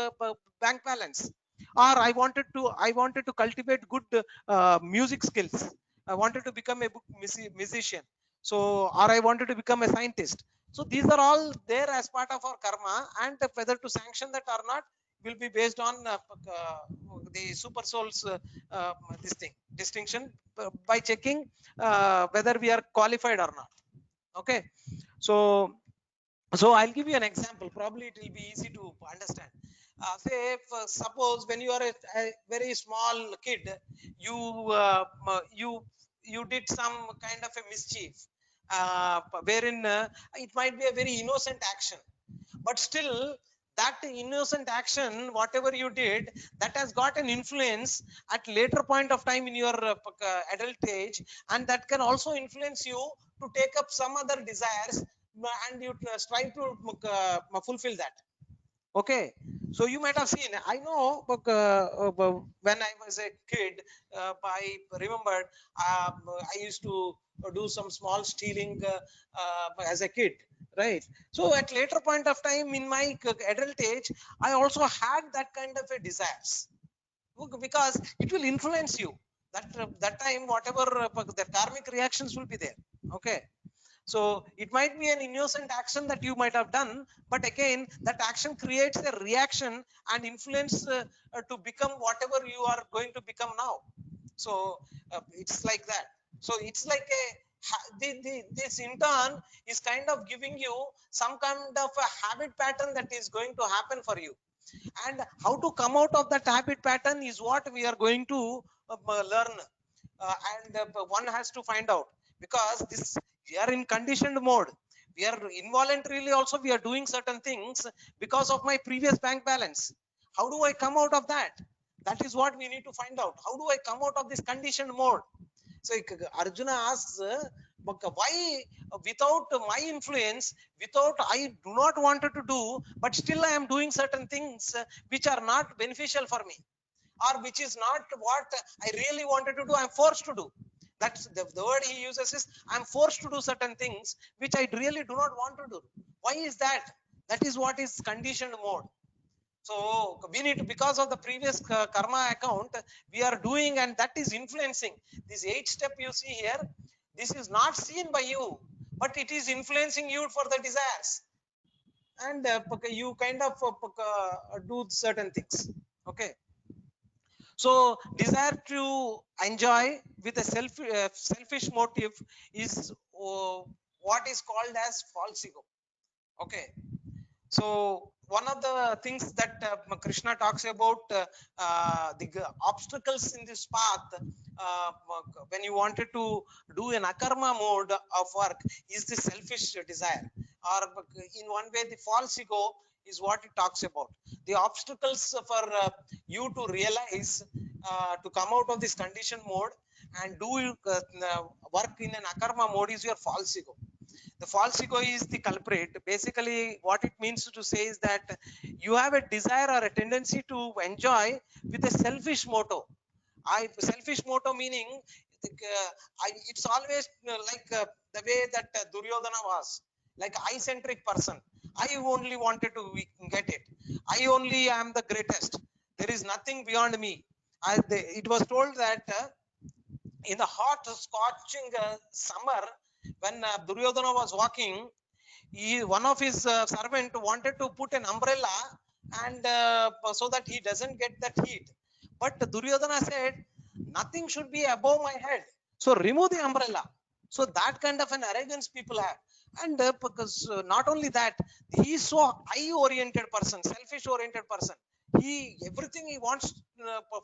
bank balance. Or I wanted to cultivate good music skills. I wanted to become a musician. So, or I wanted to become a scientist. So these are all there as part of our karma, and whether to sanction that or not will be based on the super souls this thing distinction, by checking whether we are qualified or not. Okay. So I'll give you an example. Probably it will be easy to understand. Say, suppose when you are a very small kid, you you did some kind of a mischief, wherein it might be a very innocent action, but still that innocent action, whatever you did, that has got an influence at later point of time in your adult age, and that can also influence you to take up some other desires, and you try to fulfill that. Okay. So you might have seen, I know, when I was a kid, I remembered, I used to do some small stealing as a kid, right? So at later point of time in my adult age, I also had that kind of a desires, because it will influence you. That time whatever the karmic reactions will be there. Okay. So it might be an innocent action that you might have done, but again that action creates a reaction and influence to become whatever you are going to become now. So it's like that. So it's like a this in turn is kind of giving you some kind of a habit pattern that is going to happen for you, and how to come out of that habit pattern is what we are going to learn, and one has to find out, because this we are in conditioned mode. We are involuntarily also we are doing certain things because of my previous bank balance. How do I come out of that? That is what we need to find out. How do I come out of this conditioned mode? So Arjuna asks, why without my influence, without I do not wanted to do, but still I am doing certain things which are not beneficial for me, or which is not what I really wanted to do, I'm forced to do. That's the word he uses is, I'm forced to do certain things which I really do not want to do. Why is that? That is what is conditioned mode. So we need to, because of the previous karma account we are doing, and that is influencing this 8th step you see here. This is not seen by you, but it is influencing you for the desires, and you kind of do certain things. Okay. So desire to enjoy with a selfish motive is what is called as false ego. Okay, so one of the things that Krishna talks about, the obstacles in this path, when you wanted to do an akarma mode of work, is the selfish desire, or in one way the false ego is what it talks about. The obstacles for you to realize, to come out of this condition mode and do work in an akarma mode is your false ego. The false ego is the culprit. Basically what it means to say is that you have a desire or a tendency to enjoy with a selfish motto. Selfish motto meaning, it's always like the way that Duryodhana was, like I centric person. I only wanted to get it. I only am the greatest. There is nothing beyond me. It was told that in the hot scorching summer, when Duryodhana was walking, one of his servant wanted to put an umbrella, and so that he doesn't get that heat. But Duryodhana said, nothing should be above my head, so remove the umbrella. So that kind of an arrogance people have. And because not only that, he is so I oriented person, selfish oriented person. He everything he wants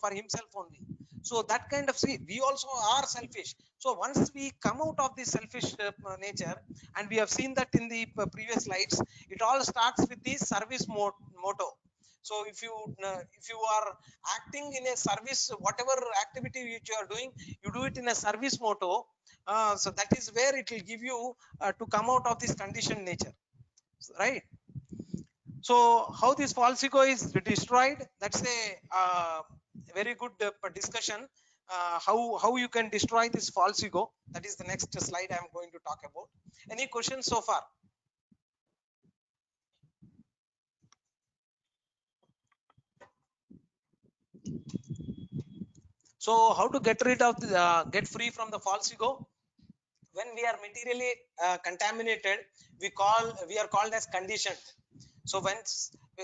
for himself only. So that kind of, see, we also are selfish. So once we come out of this selfish nature, and we have seen that in the previous slides, it all starts with the service motto. So if you are acting in a service, whatever activity which you are doing, you do it in a service motto. So that is where it will give you to come out of this conditioned nature, right? So how this false ego is destroyed, that's a very good discussion. How you can destroy this false ego, that is the next slide I am going to talk about. Any questions so far? So how to get rid of the, get free from the false ego? When we are materially contaminated, we are called as conditioned. So when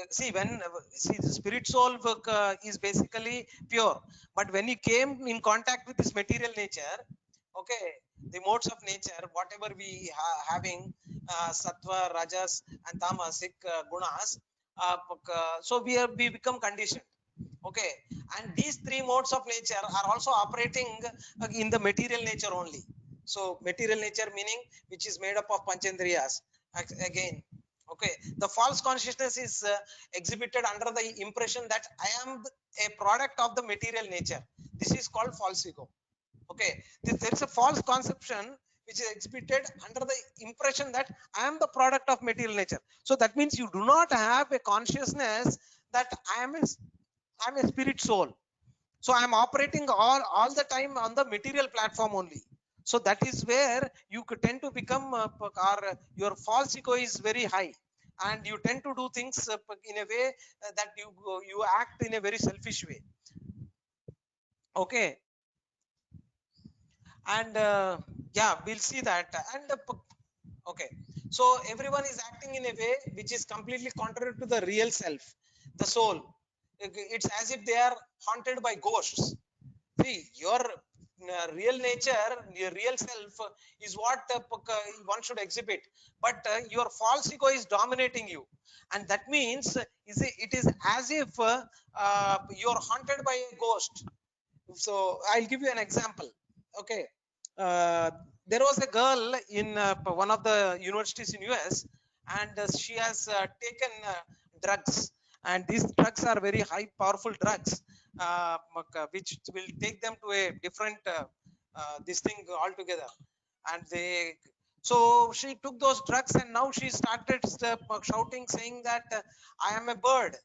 see, the spirit soul is basically pure, but when he came in contact with this material nature, okay, the modes of nature, whatever we having, sattva, rajas and tamasic gunas, so we become conditioned. Okay, and these three modes of nature are also operating in the material nature only. So material nature meaning which is made up of panchendriyas again. Okay, the false consciousness is exhibited under the impression that I am a product of the material nature. This is called false ego. Okay, there is a false conception which is exhibited under the impression that I am the product of material nature. So that means you do not have a consciousness that I'm a spirit soul. So I'm operating all the time on the material platform only. So that is where you could tend to become or your false ego is very high, and you tend to do things in a way that you act in a very selfish way. Okay, and yeah, we'll see that. And okay, so everyone is acting in a way which is completely contrary to the real self, the soul. It's as if they are haunted by ghosts. See, your real nature, your real self is what one should exhibit, but your false ego is dominating you, and that means it is as if you're haunted by a ghost. So I'll give you an example. Okay, uh, there was a girl in one of the universities in US, and she has taken drugs, and these drugs are very high powerful drugs, which will take them to a different this thing altogether. And they, so she took those drugs, and now she started shouting, saying that I am a bird,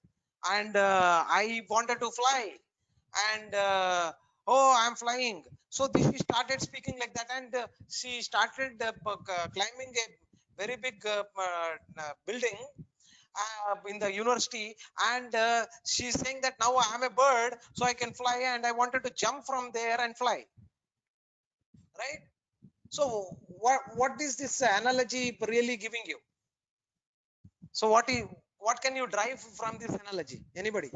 and I wanted to fly, and oh, I'm flying. So she started speaking like that, and she started climbing a very big building in the university, and she's saying that now I'm a bird, so I can fly, and I wanted to jump from there and fly, right? So what is this analogy really giving you? So what can you drive from this analogy? Anybody?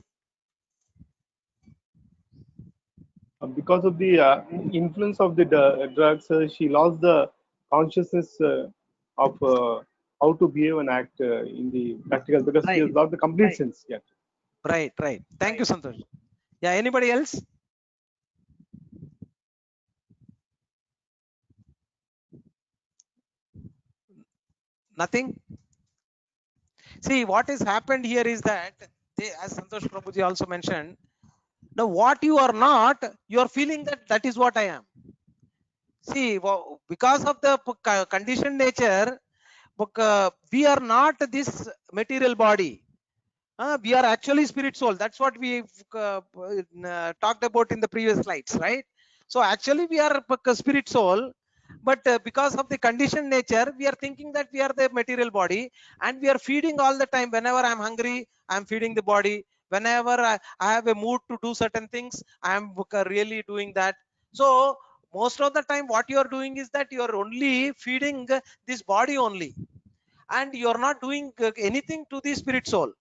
Because of the influence of the drugs, she lost the consciousness of how to behave and act in the practical, because she Right, has lost the complete right, sense. Yeah. right. Thank you, Santosh. Yeah, anybody else? Nothing? See, what has happened here is that, as Santosh Prabhuji also mentioned, now what you are not, you are feeling that that is what I am. See, because of the conditioned nature, we are not this material body. We are actually spirit soul. That's what we talked about in the previous slides, right? So actually we are spirit soul, but because of the conditioned nature, we are thinking that we are the material body, and we are feeding all the time. Whenever I'm hungry, I'm feeding the body. Whenever I have a mood to do certain things, I'm really doing that. So most of the time what you are doing is that you are only feeding this body only, and you are not doing anything to the spirit soul.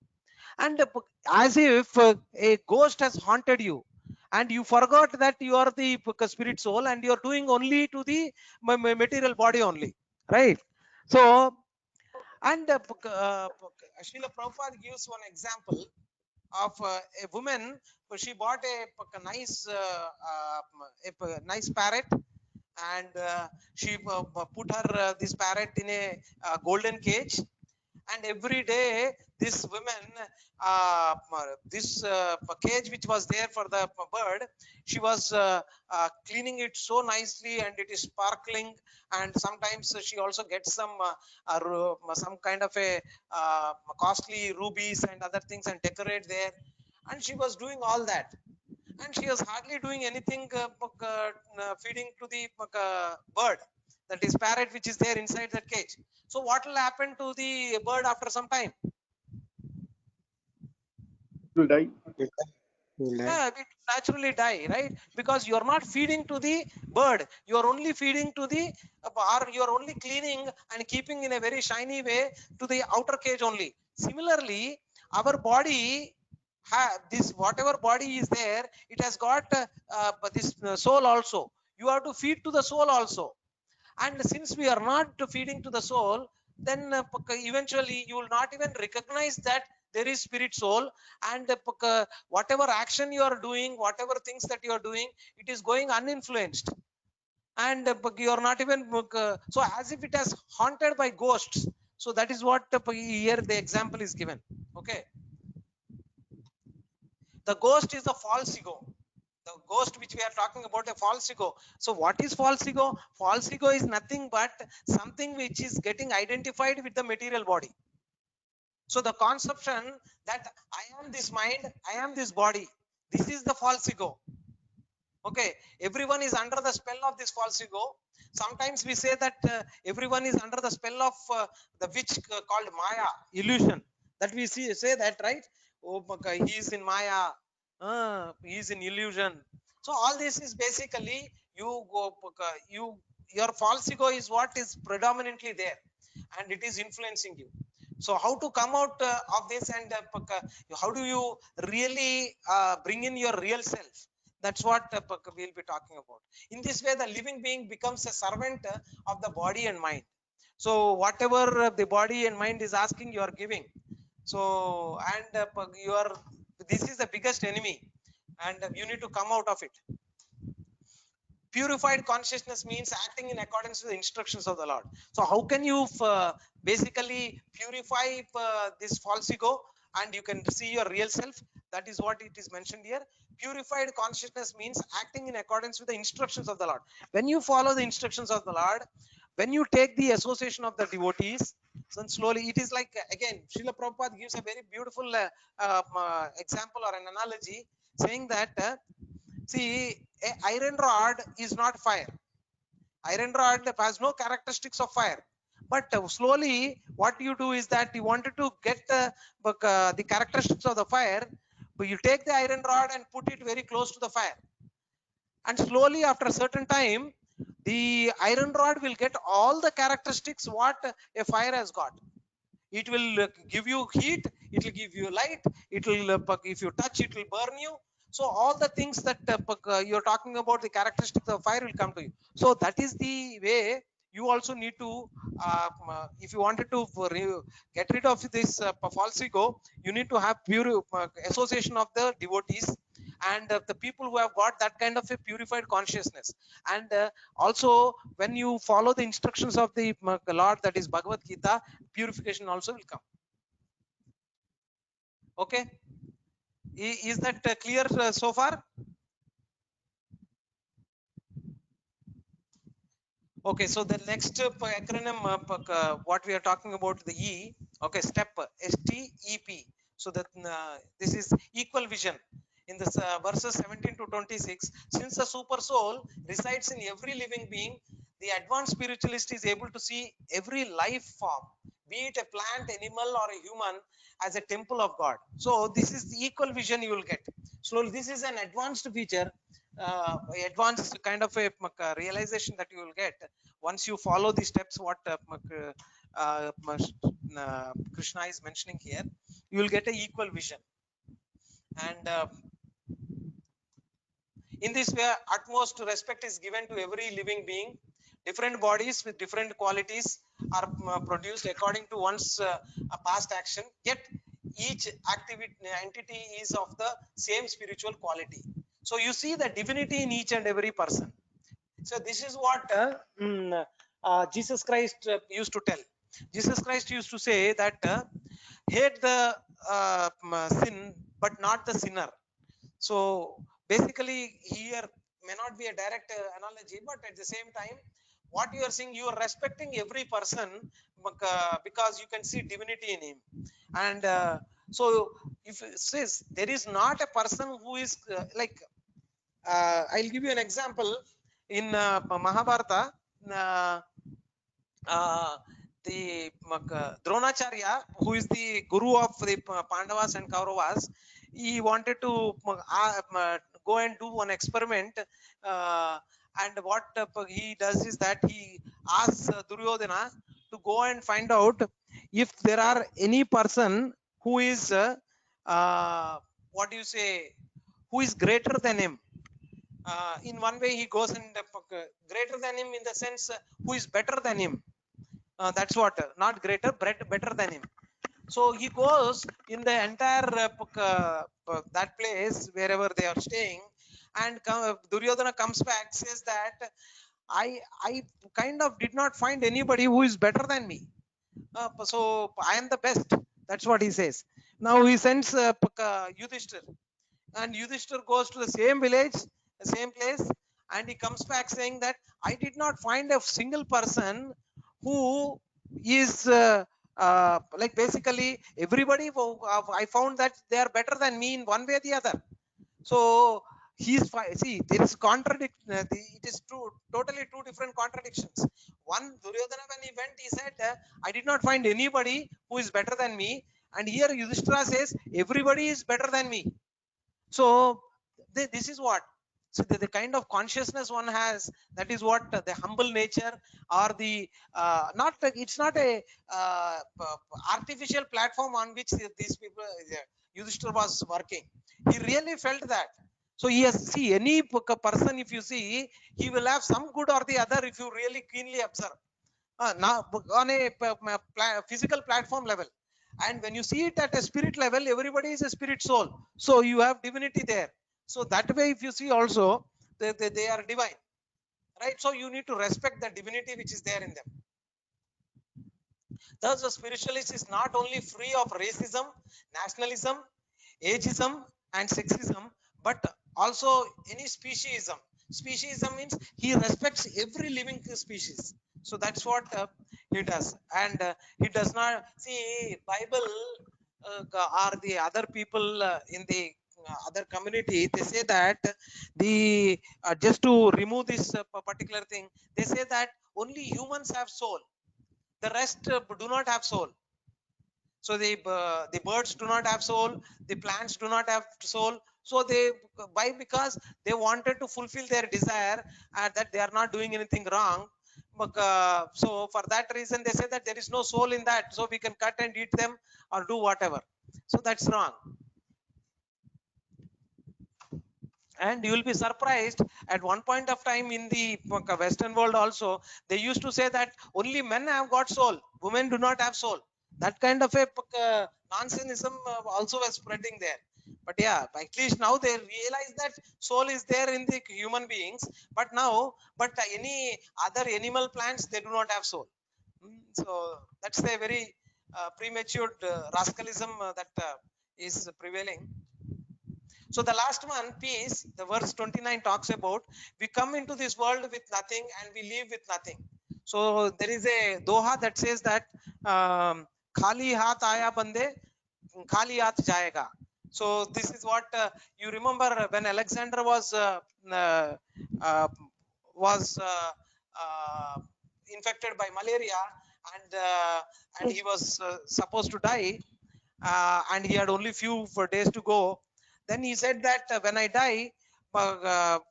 And as if a ghost has haunted you, and you forgot that you are the spirit soul, and you are doing only to the material body only, right? So, and Srila Prabhupada gives one example of a woman. She bought a nice nice parrot, and she put her this parrot in a golden cage, and every day this woman, this cage which was there for the bird, she was cleaning it so nicely, and it is sparkling, and sometimes she also gets some kind of a costly rubies and other things and decorate there, and she was doing all that, and she was hardly doing anything feeding to the bird, that is parrot, which is there inside that cage. So what will happen to the bird after some time? Will die. Yeah, it naturally die, right? Because you are not feeding to the bird, you are only feeding to the or you are only cleaning and keeping in a very shiny way to the outer cage only. Similarly, our body, this whatever body is there, it has got this soul also. You have to feed to the soul also, and since we are not feeding to the soul, then eventually you will not even recognize that there is spirit soul, and whatever action you are doing, whatever things that you are doing, it is going uninfluenced, and you are not even so as if it has haunted by ghosts. So that is what here the example is given. Okay, the ghost is the false ego. The ghost which we are talking about, a false ego. So what is false ego? False ego is nothing but something which is getting identified with the material body. So the conception that I am this mind, I am this body, this is the false ego. Okay, everyone is under the spell of this false ego. Sometimes we say that everyone is under the spell of the witch called Maya, illusion, that we say that, right? Oh, he is in Maya, he is in illusion. So all this is basically you go you your false ego is what is predominantly there, and it is influencing you. So how to come out of this, and how do you really bring in your real self? That's what we'll be talking about. In this way, the living being becomes a servant of the body and mind. So whatever the body and mind is asking, you are giving. So, and you are, this is the biggest enemy, and you need to come out of it. Purified consciousness means acting in accordance with the instructions of the Lord. So how can you basically purify this false ego, and you can see your real self? That is what it is mentioned here. Purified consciousness means acting in accordance with the instructions of the Lord. When you follow the instructions of the Lord, when you take the association of the devotees, then slowly it is like, again, Srila Prabhupada gives a very beautiful example or an analogy, saying that see, a iron rod is not fire. Iron rod has no characteristics of fire. But slowly, what you do is that you wanted to get the characteristics of the fire, but you take the iron rod and put it very close to the fire. And slowly, after a certain time, the iron rod will get all the characteristics what a fire has got. It will give you heat, it will give you light, it will if you touch, it will burn you. So all the things that you're talking about, the characteristics of fire will come to you. So that is the way you also need to, if you wanted to get rid of this false ego, you need to have pure association of the devotees and the people who have got that kind of a purified consciousness. And also when you follow the instructions of the Lord, that is Bhagavad Gita, purification also will come. Okay, is that clear so far? Okay, so the next acronym, what we are talking about, the E. Okay, step STEP. So that this is equal vision. In this verses 17 to 26, since the super soul resides in every living being, the advanced spiritualist is able to see every life form, be it a plant, animal, or a human, as a temple of God. So this is the equal vision you will get. So this is an advanced feature, advanced kind of a realization that you will get once you follow the steps what Krishna is mentioning here. You will get a equal vision, and in this way utmost respect is given to every living being. Different bodies with different qualities are produced according to one's past action, yet each entity is of the same spiritual quality. So you see the divinity in each and every person. So this is what Jesus Christ used to tell. Jesus Christ used to say that hate the sin but not the sinner. So basically here may not be a direct analogy, but at the same time what you are saying, you are respecting every person because you can see divinity in him. And so if it says there is not a person who is I'll give you an example. In Mahabharata, the Dronacharya, who is the guru of the Pandavas and Kauravas, he wanted to go and do one experiment. And what he does is that he asks Duryodhana to go and find out if there are any person who is, what do you say, who is greater than him. In one way he goes and greater than him in the sense who is better than him. That's what, not greater, better than him. So he goes in the entire that place wherever they are staying, and Duryodhana comes back, says that I kind of did not find anybody who is better than me. So I am the best. That's what he says. Now he sends Yudhishthir, and Yudhishthir goes to the same village, the same place, and he comes back saying that I did not find a single person who is like basically everybody I found that they are better than me in one way or the other. So he's see, there is contradict. It is totally two different contradictions. One, Duryodhana, when he went, he said, I did not find anybody who is better than me. And here Yudhishthira says, everybody is better than me. So this is what, so the kind of consciousness one has, that is what the humble nature, or the not, it's not a artificial platform on which these people Yudhishthira was working. He really felt that. So he has, see, any person, if you see, he will have some good or the other if you really keenly observe. Now on a physical platform level, and when you see it at a spirit level, everybody is a spirit soul, so you have divinity there. So that way if you see also, they are divine, right? So you need to respect the divinity which is there in them. Thus the spiritualist is not only free of racism, nationalism, ageism and sexism, but also any speciesism. Speciesism means he respects every living species. So that's what he does. And he does not see Bible or the other people in the other community, they say that the just to remove this particular thing, they say that only humans have soul, the rest do not have soul. So the birds do not have soul, the plants do not have soul. So they, why? Because they wanted to fulfill their desire, that they are not doing anything wrong. So for that reason they say that there is no soul in that, so we can cut and eat them or do whatever. So that's wrong. And you will be surprised, at one point of time in the Western world also, they used to say that only men have got soul, women do not have soul. That kind of a nonsenseism also was spreading there. But yeah, at least now they realize that soul is there in the human beings. But now, any other animal plants, they do not have soul. So that's a very premature rascalism that is prevailing. So the last one, peace, the verse 29 talks about, we come into this world with nothing and we leave with nothing. So there is a doha that says that khali haath aaya bande, khali haath jayega. So this is what you remember when Alexander was uh, uh, was infected by malaria, and he was supposed to die, and he had only few days to go. Then he said that when I die,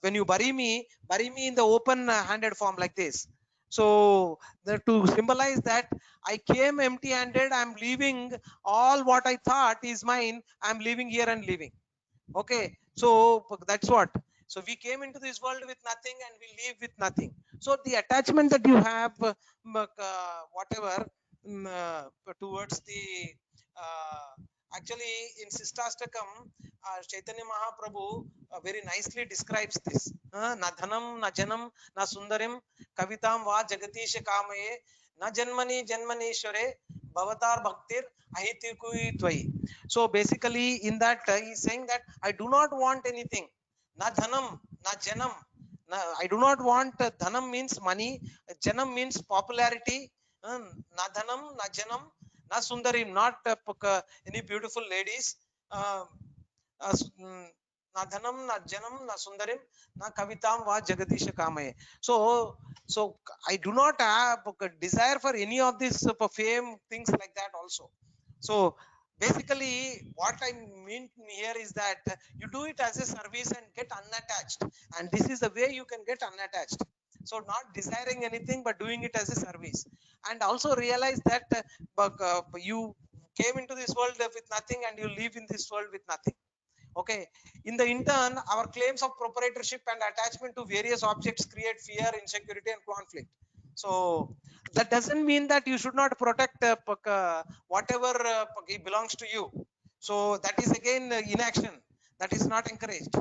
when you bury me in the open handed form like this. So to symbolize that I came empty handed, I'm leaving all what I thought is mine, I'm leaving here and leaving. Okay, so that's what. So we came into this world with nothing and we leave with nothing. So the attachment that you have, whatever, towards the actually in Sistastakam, Chaitanya Mahaprabhu very nicely describes this. Na dhanam, na janam, na sundarim, kavitam va jagatisha kamaye, na janmani janmaneshware, bhavatar bhaktir ahitikui tvai. So basically in that he is saying that I do not want anything. Na dhanam, na janam. I do not want, dhanam means money, janam means popularity, na dhanam, na janam, na sundarim, not any beautiful ladies, na dhanam, na janam, na sundarim, na kavitam va jagadisha kamaye. So I do not have a desire for any of this fame, things like that also. So basically what I mean here is that you do it as a service and get unattached, and this is the way you can get unattached. So not desiring anything but doing it as a service, and also realize that you came into this world with nothing and you live in this world with nothing. Okay, in the intern, our claims of proprietorship and attachment to various objects create fear, insecurity and conflict. So that doesn't mean that you should not protect whatever belongs to you. So that is again inaction, that is not encouraged.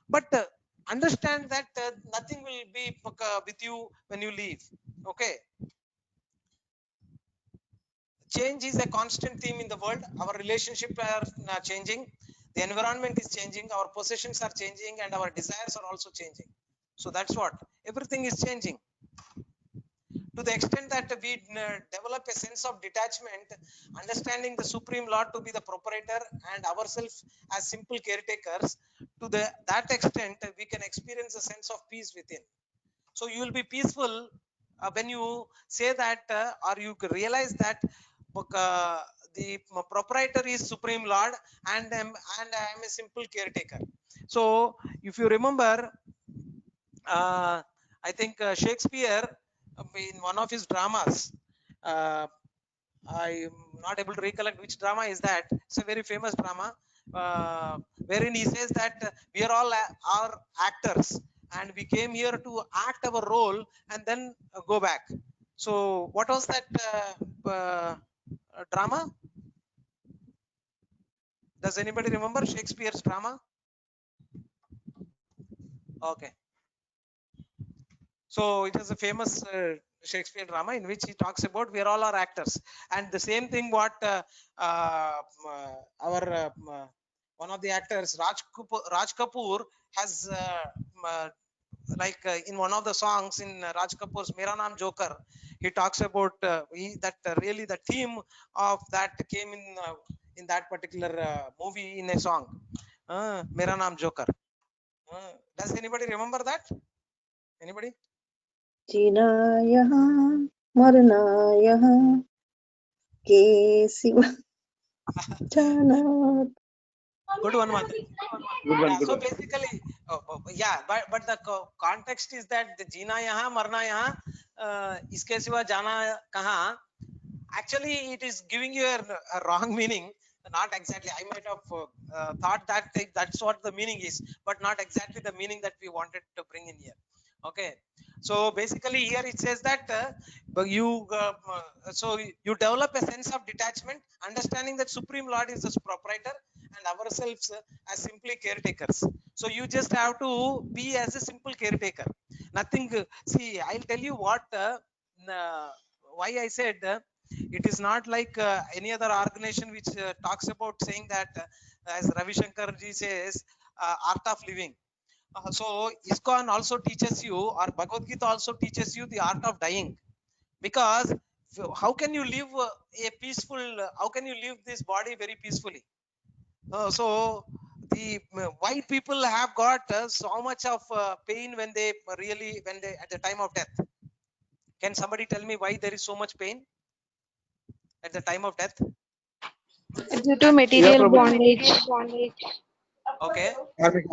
But understand that nothing will be with you when you leave. Okay, change is a constant theme in the world. Our relationships are changing, the environment is changing, our possessions are changing, and our desires are also changing. So that's what, everything is changing. To the extent that we develop a sense of detachment, understanding the Supreme Lord to be the proprietor and ourselves as simple caretakers, to that extent we can experience a sense of peace within. So you will be peaceful when you say that, or you realize that the proprietor is Supreme Lord and I am a simple caretaker. So if you remember, I think Shakespeare, in one of his dramas, I'm not able to recollect which drama is that. It's a very famous drama, wherein he says that we are all our actors and we came here to act our role and then go back. So what was that drama? Does anybody remember Shakespeare's drama? Okay. So it is a famous Shakespeare drama in which he talks about we are all our actors, and the same thing what our one of the actors Raj Kapoor has in one of the songs in Raj Kapoor's Mera Naam Joker, he talks about that really the theme of that came in that particular movie in a song, Mera Naam Joker. Does anybody remember that? Anybody? जीना यहाँ मरना यहाँ के सिवा जाना. Good one, Madhuri. Good one, good So one. basically, yeah, but the context is that the जीना यहाँ मरना यहाँ इसके सिवा जाना कहाँ. Actually, it is giving you a wrong meaning. not exactly. I might have thought that that's what the meaning is, but not exactly the meaning that we wanted to bring in here. Okay, so basically here it says that but you so you develop a sense of detachment, understanding that Supreme Lord is the proprietor and ourselves as simply caretakers. So you just have to be as a simple caretaker, nothing. See, I'll tell you what why I said it is not like any other organization which talks about saying that as Ravi Shankar ji says, art of living. So ISKCON also teaches you, or Bhagavad Gita also teaches you the art of dying. Because how can you live a peaceful, how can you live this body very peacefully? So the why people have got so much of pain when they really, when they at the time of death? Can somebody tell me why there is so much pain at the time of death? Due to Yeah, material Prabhuji. bondage. Okay, Karmic.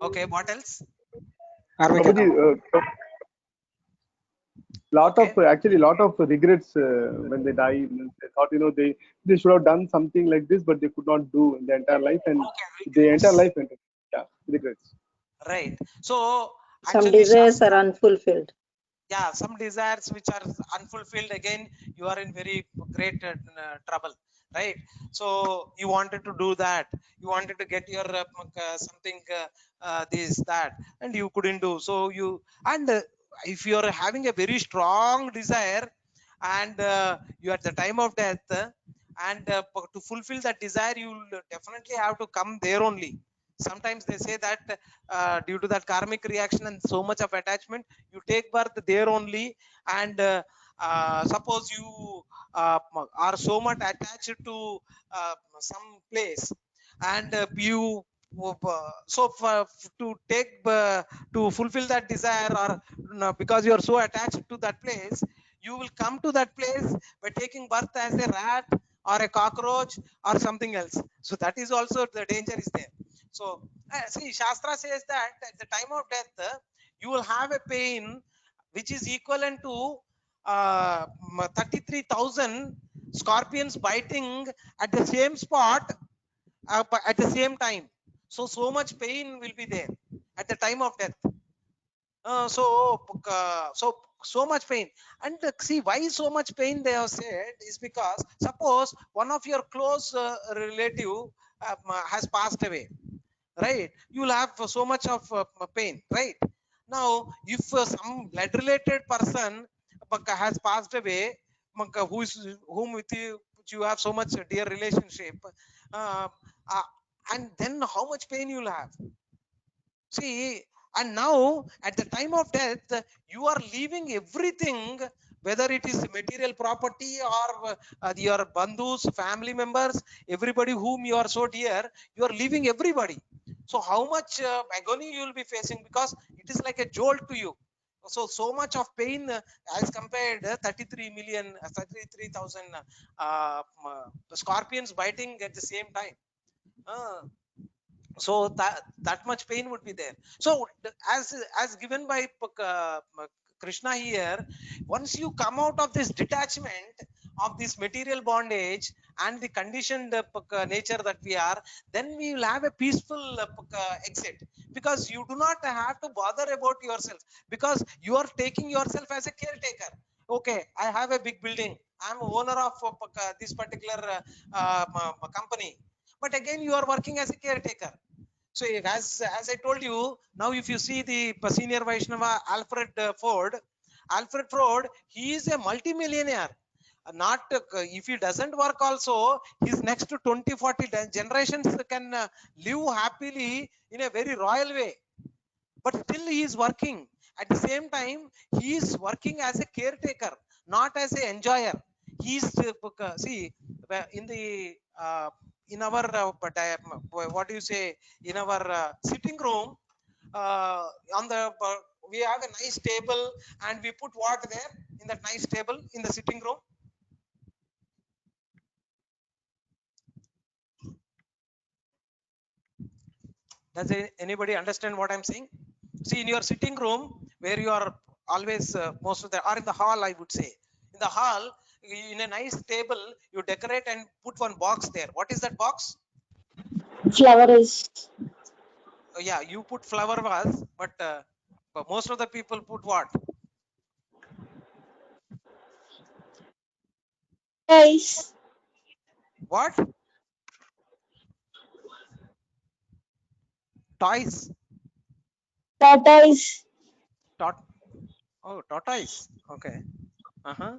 okay, what else? Karmic Prabhuji, account. lot Okay, of actually lot of regrets when they die. They thought, they should have done something like this, but they could not do in the entire life, and okay, the entire regrets. life went. Yeah, regrets. Right. So Some actually desires are Shastra, unfulfilled. yeah, some desires which are unfulfilled, again you are in very great trouble, right? So you wanted to do that, you wanted to get your something this that, and you couldn't do. So you, and if you are having a very strong desire, and you at the time of death, and to fulfill that desire you will definitely have to come there only. Sometimes they say that due to that karmic reaction and so much of attachment, you take birth there only. And suppose you are so much attached to some place, and you so to take to fulfill that desire, or no, because you are so attached to that place, you will come to that place by taking birth as a rat or a cockroach or something else. So that is also, the danger is there. So see, Shastra says that at the time of death you will have a pain which is equivalent to 33,000 scorpions biting at the same spot at the same time. So much pain will be there at the time of death. So much pain. And see, why so much pain they have said is because suppose one of your close relative has passed away, right? You will have so much of pain, right? Now if some blood related person has passed away, who is, whom with you, which you have so much dear relationship, uh, uh, and then how much pain you will have. See, and now at the time of death, you are leaving everything, whether it is material property or your bandhus, family members, everybody whom you are so dear, you are leaving everybody. So how much agony you will be facing, because it is like a jolt to you. So much of pain as compared 33 million, 33,000 scorpions biting at the same time. So that much pain would be there. So as given by Krishna here, once you come out of this detachment of this material bondage and the conditioned nature that we are, then we will have a peaceful exit, because you do not have to bother about yourself, because you are taking yourself as a caretaker. Okay, I have a big building, I am owner of this particular company, but again you are working as a caretaker. So as I told you, now if you see the senior Vaishnava Alfred Ford, he is a multimillionaire. Not if he doesn't work also, his next 20-40 generations can live happily in a very royal way, but still he is working. At the same time, he is working as a caretaker, not as an enjoyer. He is see, in the in our what do you say, in our sitting room, on the we have a nice table, and we put what there in that nice table in the sitting room? Does anybody understand what I'm saying? See, in your sitting room, where you are always most of the, or in the hall, I would say, in the hall, in a nice table, you decorate and put one box there. What is that box? Flower is Yeah, you put flower vase, but most of the people put what? ice. What? Toys? Tortoise. Tot Oh, tortoise. Okay. Uh-huh.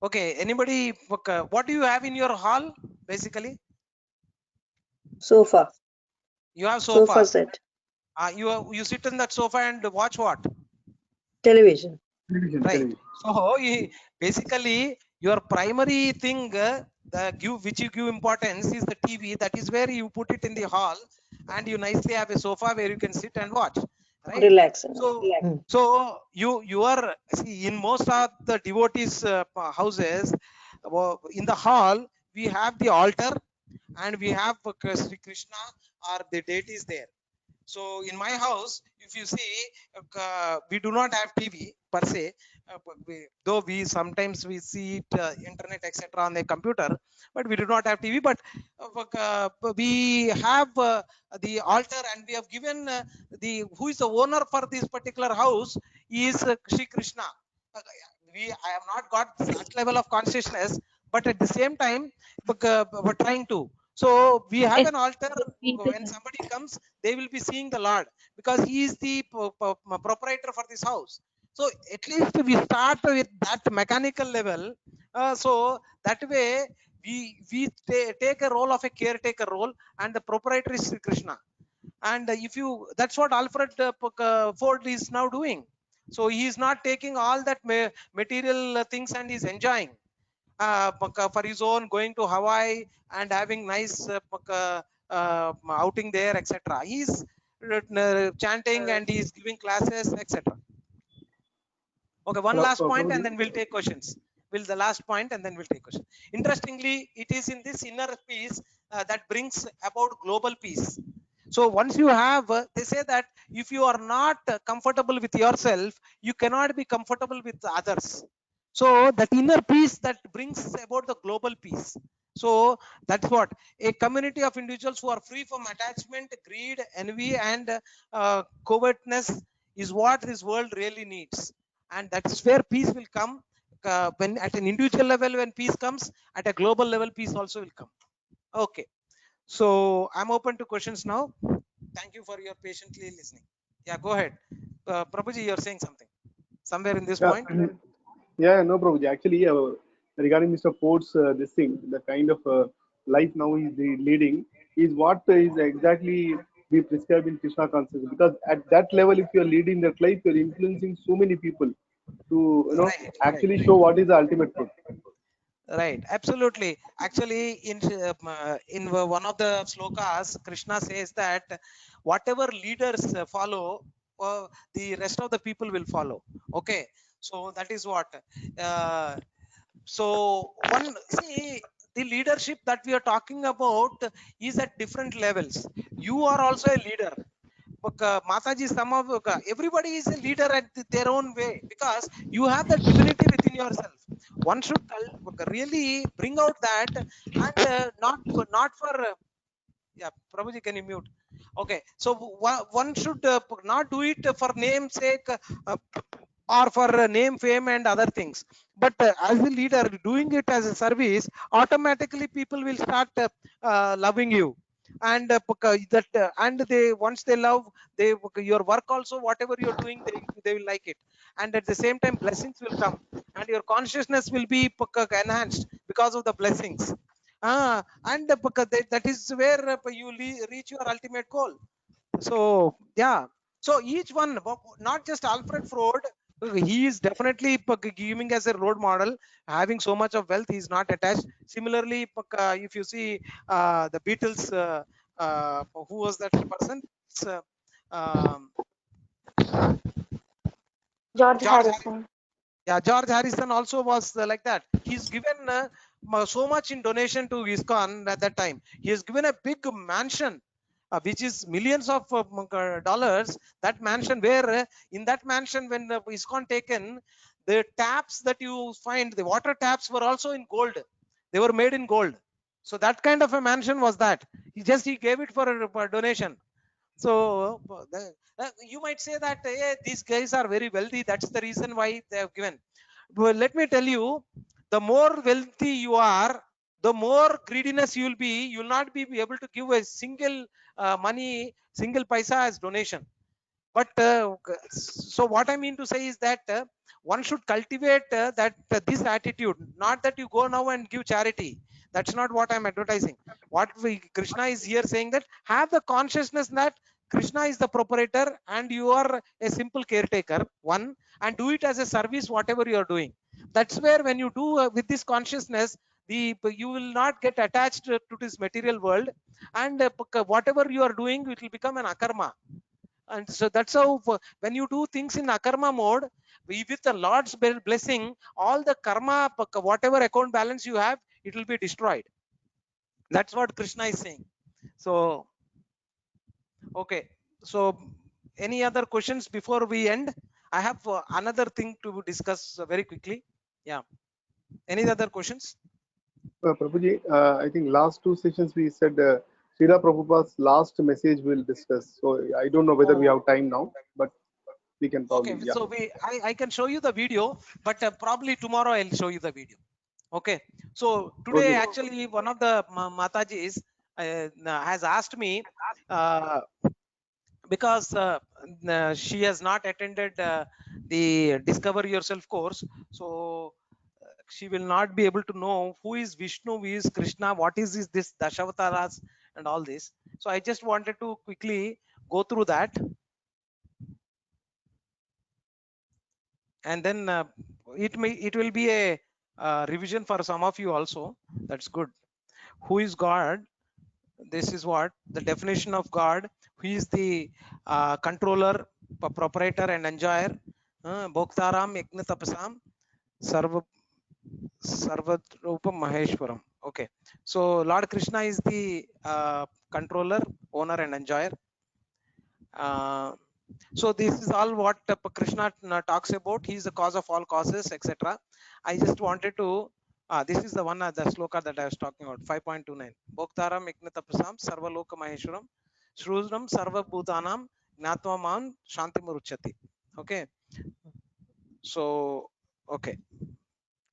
Okay. Anybody? What do you have in your hall? Basically, Sofa. you have Sofa sofa. set. You sit in that sofa and watch what? Television. Television, Right. television. So basically, your primary thing, which you give importance is the TV. That is where you put it in the hall, and you nicely have a sofa where you can sit and watch. Right. Relax. So Mm. you are, see, in most of the devotees houses, in the hall we have the altar and we have Sri Krishna or the deities there. So in my house, if you see, we do not have TV per se, but though we sometimes we see it, internet etc. on the computer, but we do not have TV. But we have the altar, and we have given the who is the owner for this particular house is Sri Krishna. Uh, I have not got that level of consciousness, but at the same time, we're trying to. So we have an altar. When somebody comes, they will be seeing the Lord because he is the proprietor for this house. So at least we start with that mechanical level. So that way we take a role of a caretaker role, and the proprietor is Sri Krishna. And if you, that's what Alfred Ford is now doing. So he is not taking all that material things and is enjoying for his own, going to Hawaii and having nice outing there, etc. He's chanting and he's giving classes, etc. Okay, one last point and then we'll take questions. Will the last point and then we'll take questions. Interestingly, it is in this inner peace that brings about global peace. So once you have, they say that if you are not comfortable with yourself, you cannot be comfortable with others. So that inner peace that brings about the global peace. So that's what a community of individuals who are free from attachment, greed, envy, and covetousness is what this world really needs. And that's where peace will come. When at an individual level, when peace comes, at a global level, peace also will come. Okay. So I'm open to questions now. Thank you for your patiently listening. Yeah, go ahead. Prabhuji, you're saying something. Somewhere in this Yeah, point. yeah, no problem. Actually, regarding Mr. Ford's this thing, the kind of life now he's leading is what is exactly we prescribe in Krishna consciousness. Because at that level, if you're leading that life, you're influencing so many people to Right. actually show what is the ultimate truth. Right, absolutely. Actually, in one of the slokas, Krishna says that whatever leaders follow, the rest of the people will follow. Okay, so that is what. Uh, so one, see, the leadership that we are talking about is at different levels. You are also a leader. Mataji, some of everybody is a leader at their own way because you have that divinity within yourself. One should really bring out that, and not for yeah, Prabhuji, can you mute? Okay, so one should not do it for namesake or for name, fame, and other things. But as a leader, doing it as a service, automatically people will start loving you, and and they once they love, they your work also, whatever you're doing, they will like it, and at the same time blessings will come, and your consciousness will be enhanced because of the blessings. And that is where you reach your ultimate goal. So yeah, so each one, not just Alfred Ford, he is definitely giving as a role model, having so much of wealth, he is not attached. Similarly, if you see the Beatles, who was that person? It's, um, George George Harrison. Yeah, George Harrison also was like that. He's given so much in donation to ISKCON at that time. He has given a big mansion, which is millions of dollars. That mansion, where in that mansion, when ISKCON taken, The taps that you find, the water taps were also in gold. They were made in gold. So that kind of a mansion was that. He gave it for a donation. So you might say that hey, these guys are very wealthy. That's the reason why they have given. Well, let me tell you, the more wealthy you are, the more greediness you will be. You will not be able to give a single single paisa as donation. But so what I mean to say is that one should cultivate this attitude, not that you go now and give charity. That's not what I'm advertising. Krishna is here saying that have the consciousness that Krishna is the proprietor and you are a simple caretaker, one, and do it as a service, whatever you are doing. That's where when you do with this consciousness, you will not get attached to this material world, and whatever you are doing, it will become an akarma. And so that's how when you do things in akarma mode, with the Lord's blessing, all the karma, whatever account balance you have, it will be destroyed. That's what Krishna is saying. So okay, so any other questions before we end? I have another thing to discuss very quickly. Yeah, any other questions? Prabhuji, I think last two sessions we said Srila Prabhupada's last message we'll discuss. So I don't know whether we have time now, but we can probably, Okay, yeah. so I can show you the video, but probably tomorrow I'll show you the video. Okay, so today Okay. actually one of the Matajis has asked me because she has not attended the Discover Yourself course, so she will not be able to know who is Vishnu, who is Krishna, what is this Dashavataras and all this. So I just wanted to quickly go through that, and then it will be a revision for some of you also. That's good. Who is God? This is what the definition of God. Who is the controller, proprietor and enjoyer? Bhoktaram Yajna Tapasam Sarva Sarvarupam Maheshwaram. Okay, so Lord Krishna is the controller, owner and enjoyer. So this is all what Krishna talks about. He is the cause of all causes, etc. I just wanted to this is the one the sloka that I was talking about, 5.29. Bhoktaram Ignatapasam Sarvaloka Maheshwaram Shruzram Sarva Bhutanam Gnatvaman Shantimuruchati. Okay, so okay,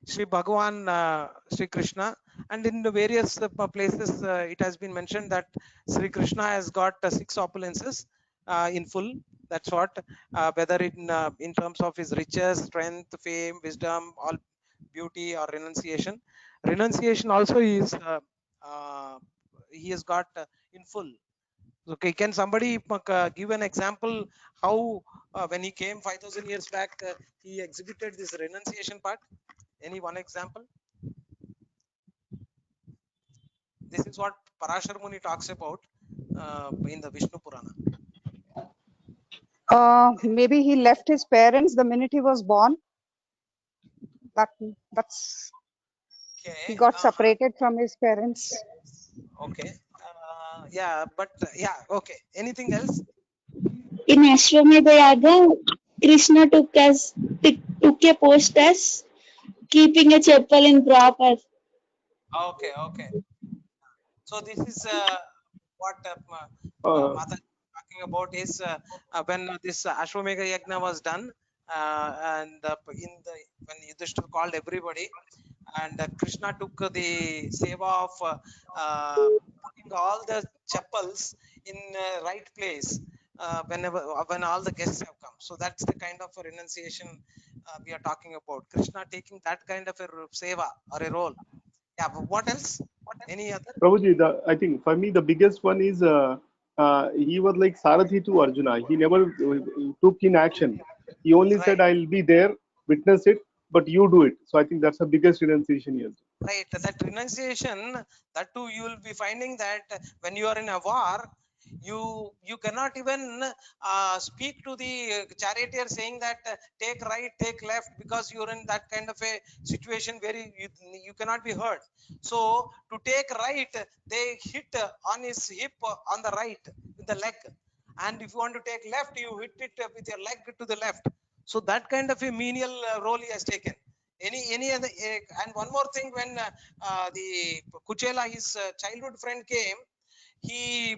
Sri Bhagavan Sri Krishna, and in the various places it has been mentioned that Sri Krishna has got 6 opulences in full. That's what whether in terms of his riches, strength, fame, wisdom, all beauty or renunciation. Renunciation also is he has got in full. Okay, can somebody give an example how when he came 5,000 years back he exhibited this renunciation part? Any one example? This is what Parashar Muni talks about in the Vishnu Purana. Maybe he left his parents the minute he was born. That's Okay. he got separated from his parents. Okay. Yeah, but yeah. Okay. Anything else? In Ashwamedha Yaga, Krishna took a post as keeping a chapel in proper. Okay. Okay. So this is what Uh, Mata is talking about is when this Ashwamedha Yagna was done, and when Yudhishthira called everybody, and Krishna took the seva of putting all the chapels in right place when all the guests have come. So that's the kind of a renunciation we are talking about. Krishna taking that kind of a seva or a role. Yeah. But what else? Any other? Prabhuji, I think for me the biggest one is he was like Sarathi to Arjuna. He never took in action. He only said, Right. "I'll be there, witness it, but you do it." So I think that's the biggest renunciation here. Right, that renunciation, that too you will be finding that when you are in a war, you cannot even speak to the charioteer saying that take right, take left, because you're in that kind of a situation where you cannot be heard. So to take right, they hit on his hip on the right with the leg, and if you want to take left, you hit it with your leg to the left. So that kind of a menial role he has taken. Any other and one more thing, when the Kuchela, his childhood friend, came, he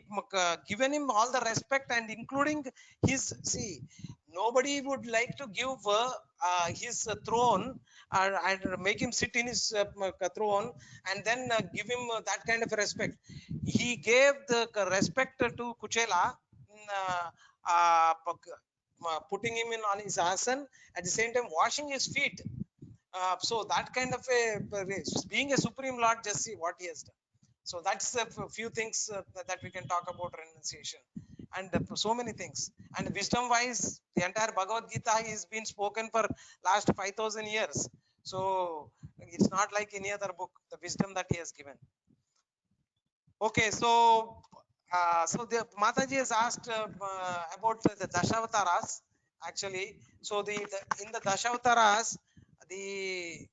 given him all the respect, and including his, see, nobody would like to give his throne and make him sit in his throne and then give him that kind of respect. He gave the respect to Kuchela, uh, putting him in on his asan, at the same time washing his feet. So that kind of a being a supreme lord, just see what he has done. So that's a few things that we can talk about renunciation, and so many things. And wisdom wise, the entire Bhagavad Gita is been spoken for last 5,000 years. So it's not like any other book, the wisdom that he has given. Okay, so so the Mataji has asked about the Dashavataras actually. So in the Dashavataras, the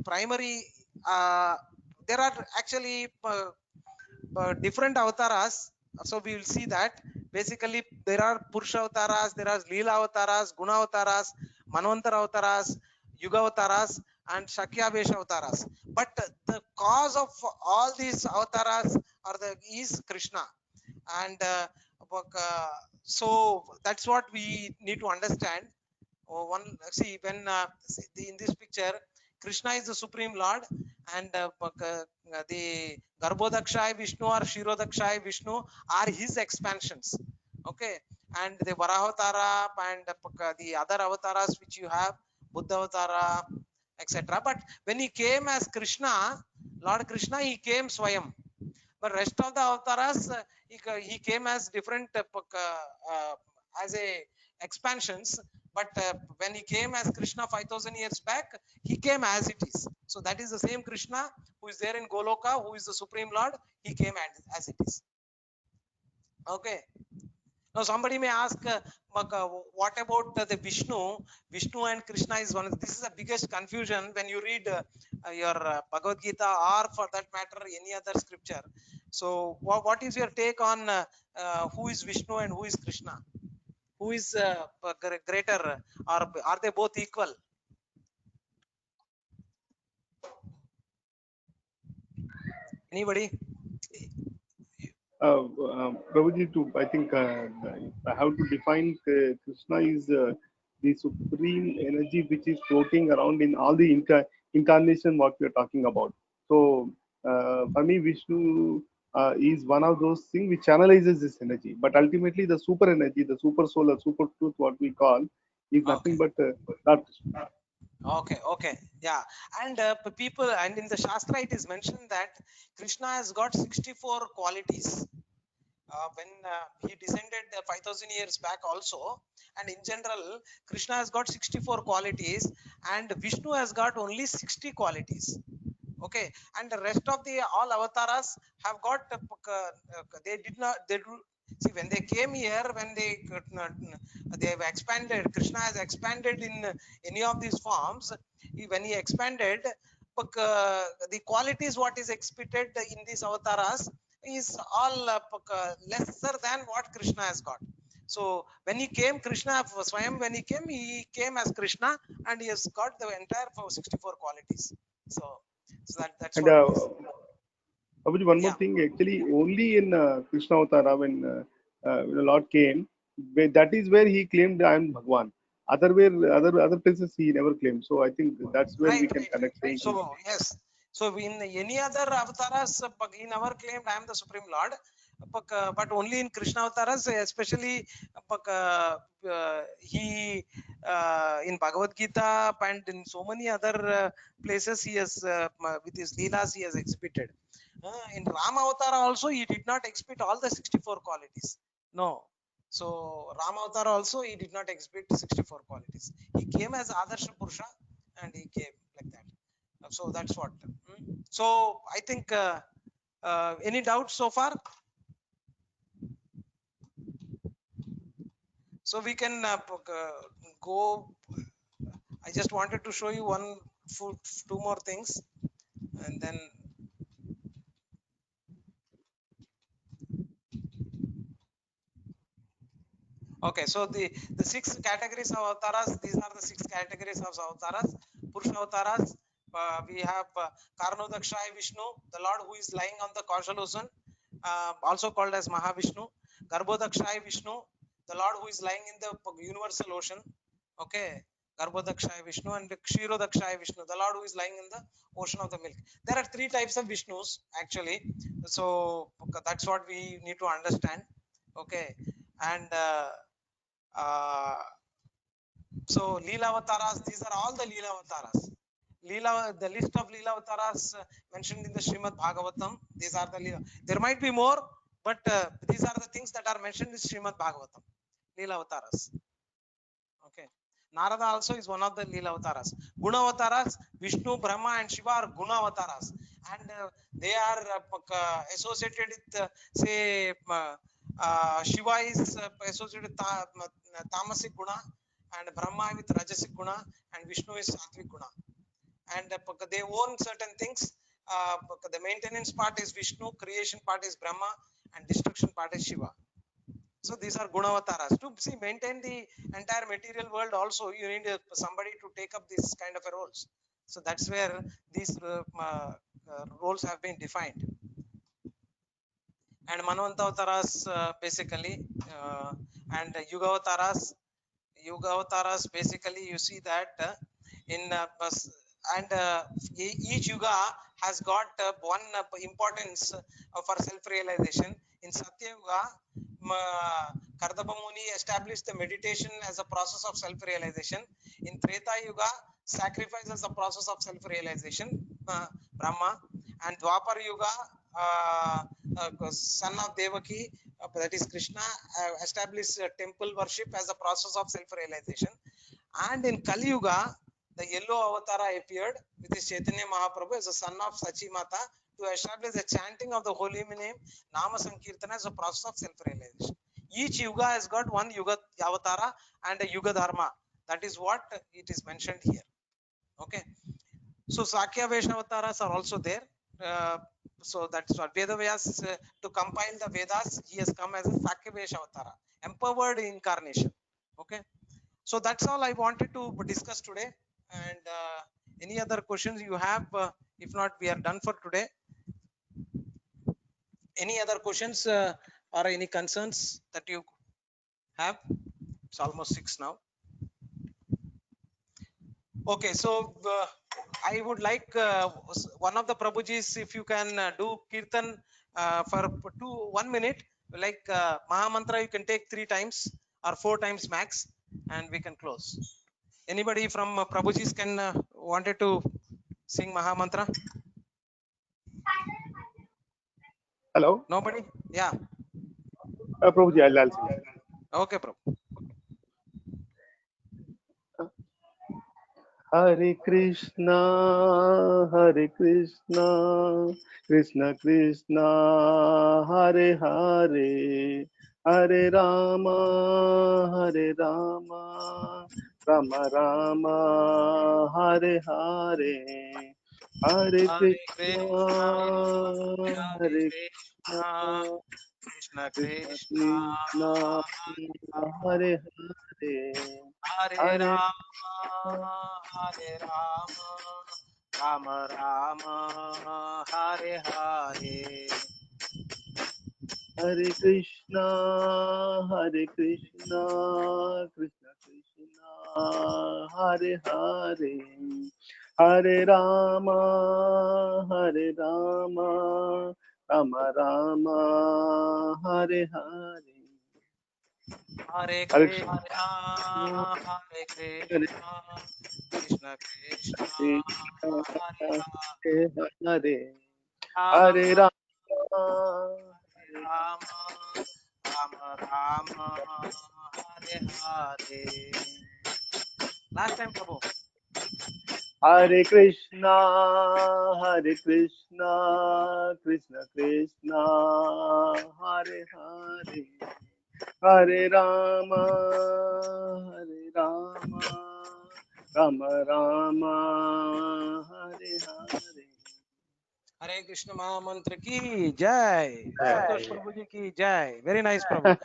primary there are actually different avatars. So we will see that basically there are Purusha avatars, there are Leela avatars, Guna avatars, Manvantara avatars, Yuga avatars, and Shakya Vesha avatars. But the cause of all these avatars is Krishna. And so that's what we need to understand. One, see, when in this picture, Krishna is the supreme lord, and the Garbhodakshaya Vishnu or Shirodakshaya Vishnu are his expansions. Okay, and the Varahatara and the other avatars which you have, Buddha avatara, etc. But when he came as Krishna, Lord Krishna, he came Swayam. But rest of the avatars, he came as different as a expansions. But when he came as Krishna 5,000 years back, he came as it is. So that is the same Krishna who is there in Goloka, who is the Supreme Lord. He came as it is. Okay. Now somebody may ask, what about the Vishnu? Vishnu and Krishna is one. This is the biggest confusion when you read your Bhagavad Gita, or for that matter any other scripture. So what is your take on who is Vishnu and who is Krishna? Who is greater, or are they both equal? Anybody? Prabhuji, I think how to define Krishna is the supreme energy which is floating around in all the incarnation what we are talking about. So for me, Vishnu is one of those things which channelizes this energy. But ultimately, the super energy, the super soul, or super truth, what we call, is nothing but Lord Krishna. Okay, yeah. And people, and in the Shastra it is mentioned that Krishna has got 64 qualities. When he descended 5,000 years back also, and in general Krishna has got 64 qualities, and Vishnu has got only 60 qualities. Okay, and the rest of the all avatars have got they did not, they do, see, when they came here, when they have expanded, Krishna has expanded in any of these forms. When he expanded, the qualities what is expected in these avatars is all lesser than what Krishna has got. So when he came, Krishna Swayam, when he came as Krishna, and he has got the entire 64 qualities. So that's And what it is. Prabhuji, one more Yeah. thing, actually, only in Krishna Avatara, when the Lord came, that is where he claimed, I am Bhagwan. Other places he never claimed. So I think that's where we can connect saying. So yes, so in any other avatars, he never claimed I am the Supreme Lord, but only in Krishna avatars, especially he in Bhagavad Gita and in so many other places he has with his leelas he has exhibited. In Rama avatara also he did not exhibit all the 64 qualities. No. So Rama avatara also he did not exhibit 64 qualities. He came as Adarsha Purusha, and he came like that. So that's what. So I think any doubts so far? So we can go. I just wanted to show you two more things, and then Okay, so the 6 categories of avatars, these are the 6 categories of avatars. Purusha avatars, we have Karnodakshay Vishnu, the Lord who is lying on the causal ocean, also called as Mahavishnu. Garbhodakshay Vishnu, the Lord who is lying in the universal ocean. Okay, Garbhodakshay Vishnu, and Kshirodakshay Vishnu, the Lord who is lying in the ocean of the milk. There are 3 types of Vishnus actually, so that's what we need to understand. Okay, and so Leela Avataras, these are all the Leela Avataras. The list of Leela Avataras mentioned in the Srimad Bhagavatam, these are the Leela. There might be more, but these are the things that are mentioned in Srimad Bhagavatam, Leela Avataras. Okay. Narada also is one of the Leela Avataras. Guna Avataras, Vishnu, Brahma and Shiva are Guna Avataras. And they are associated with, say, Shiva is associated with Tamasic Guna, and Brahma with Rajasic Guna, and Vishnu is Sattvic Guna. And they own certain things. The maintenance part is Vishnu, creation part is Brahma, and destruction part is Shiva. So these are Gunavataras. To see maintain the entire material world also, you need somebody to take up this kind of a roles. So that's where these roles have been defined. And Manvantavataras basically, and Yugavataras. Yugavataras basically you see that in each yuga has got one importance for self-realization. In Satya Yuga, Kardama Muni established the meditation as a process of self-realization. In Treta Yuga, sacrifice as a process of self-realization, Brahma. And Dwapar Yuga, son of Devaki, that is Krishna, established temple worship as a process of self-realization. And in Kali Yuga, the yellow avatara appeared with his Chaitanya Mahaprabhu as a son of Sachi Mata to establish the chanting of the holy name Nama Sankirtana as a process of self-realization. Each yuga has got one yuga avatara and a yuga dharma. That is what it is mentioned here. Okay. So Sakya Vaishnavataras are also there. So that's what Vedavyas, to compile the Vedas, he has come as a Sakya Vaishnavara, empowered incarnation. Okay. So that's all I wanted to discuss today. And any other questions you have? If not, we are done for today. Any other questions or any concerns that you have? It's almost 6 now. Okay, so I would like one of the Prabhujis, if you can do Kirtan for 1 minute, like Mahamantra, you can take 3 times or 4 times max, and we can close. Anybody from Prabhujis can wanted to sing Mahamantra? Hello, Nobody? Yeah. Prabhuji, I'll sing. Okay, Prabhu. Hare Krishna, Krishna Krishna, Hare Hare, Hare Rama, Rama Rama, Hare Hare, Hare Krishna, Hare Krishna, Krishna Krishna Krishna, Krishna, Hare Hare. Hare Rama, Hare Rama, Rama Rama, Hare Hare. Hare Krishna, Krishna Krishna, Hare Hare, Hare Rama, Rama Rama, Hare Hare. Hare Hare Krishna, Hare Hare Krishna, Krishna Krishna, Hare Hare, Hare, Hare Rama, Hare Rama, Rama Rama, Hare Hare. Last time, Prabhu. Hare Krishna, Krishna Krishna, Hare Hare, Hare Rama, Rama Rama, Hare Hare. Hare Krishna Mahamantra ki jai. Santosh Prabhu ji ki jai. Very nice, Prabhu.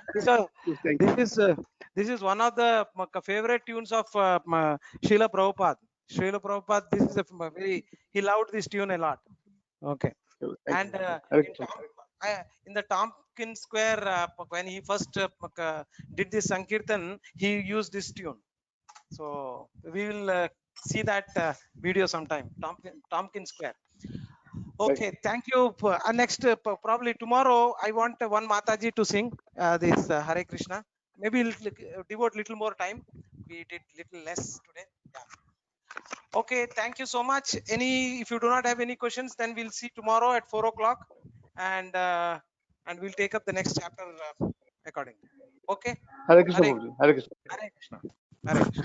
Thank you. This is This is one of the favorite tunes of Srila Prabhupada. Srila Prabhupada, this is a he loved this tune a lot. Okay. And in the Tompkins Square, when he first did this Sankirtan, he used this tune. So we will see that video sometime. Tompkins Square. Okay, thank you. Next, probably tomorrow, I want one Mataji to sing this Hare Krishna. Maybe we'll devote little more time. We did little less today. Yeah. Okay, thank you so much. If you do not have any questions, then we'll see tomorrow at 4 o'clock, and we'll take up the next chapter accordingly. Okay. Hare Krishna, Prabhuji. Hare Krishna. Hare Krishna.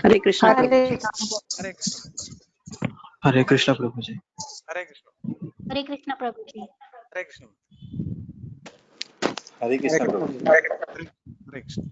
Hare Krishna. Hare Krishna. Hare Krishna. Hare Krishna Prabhuji. Hare Krishna. Hare Krishna Prabhuji. Hare Krishna. Hare Krishna, Prabhuji. Hare Krishna.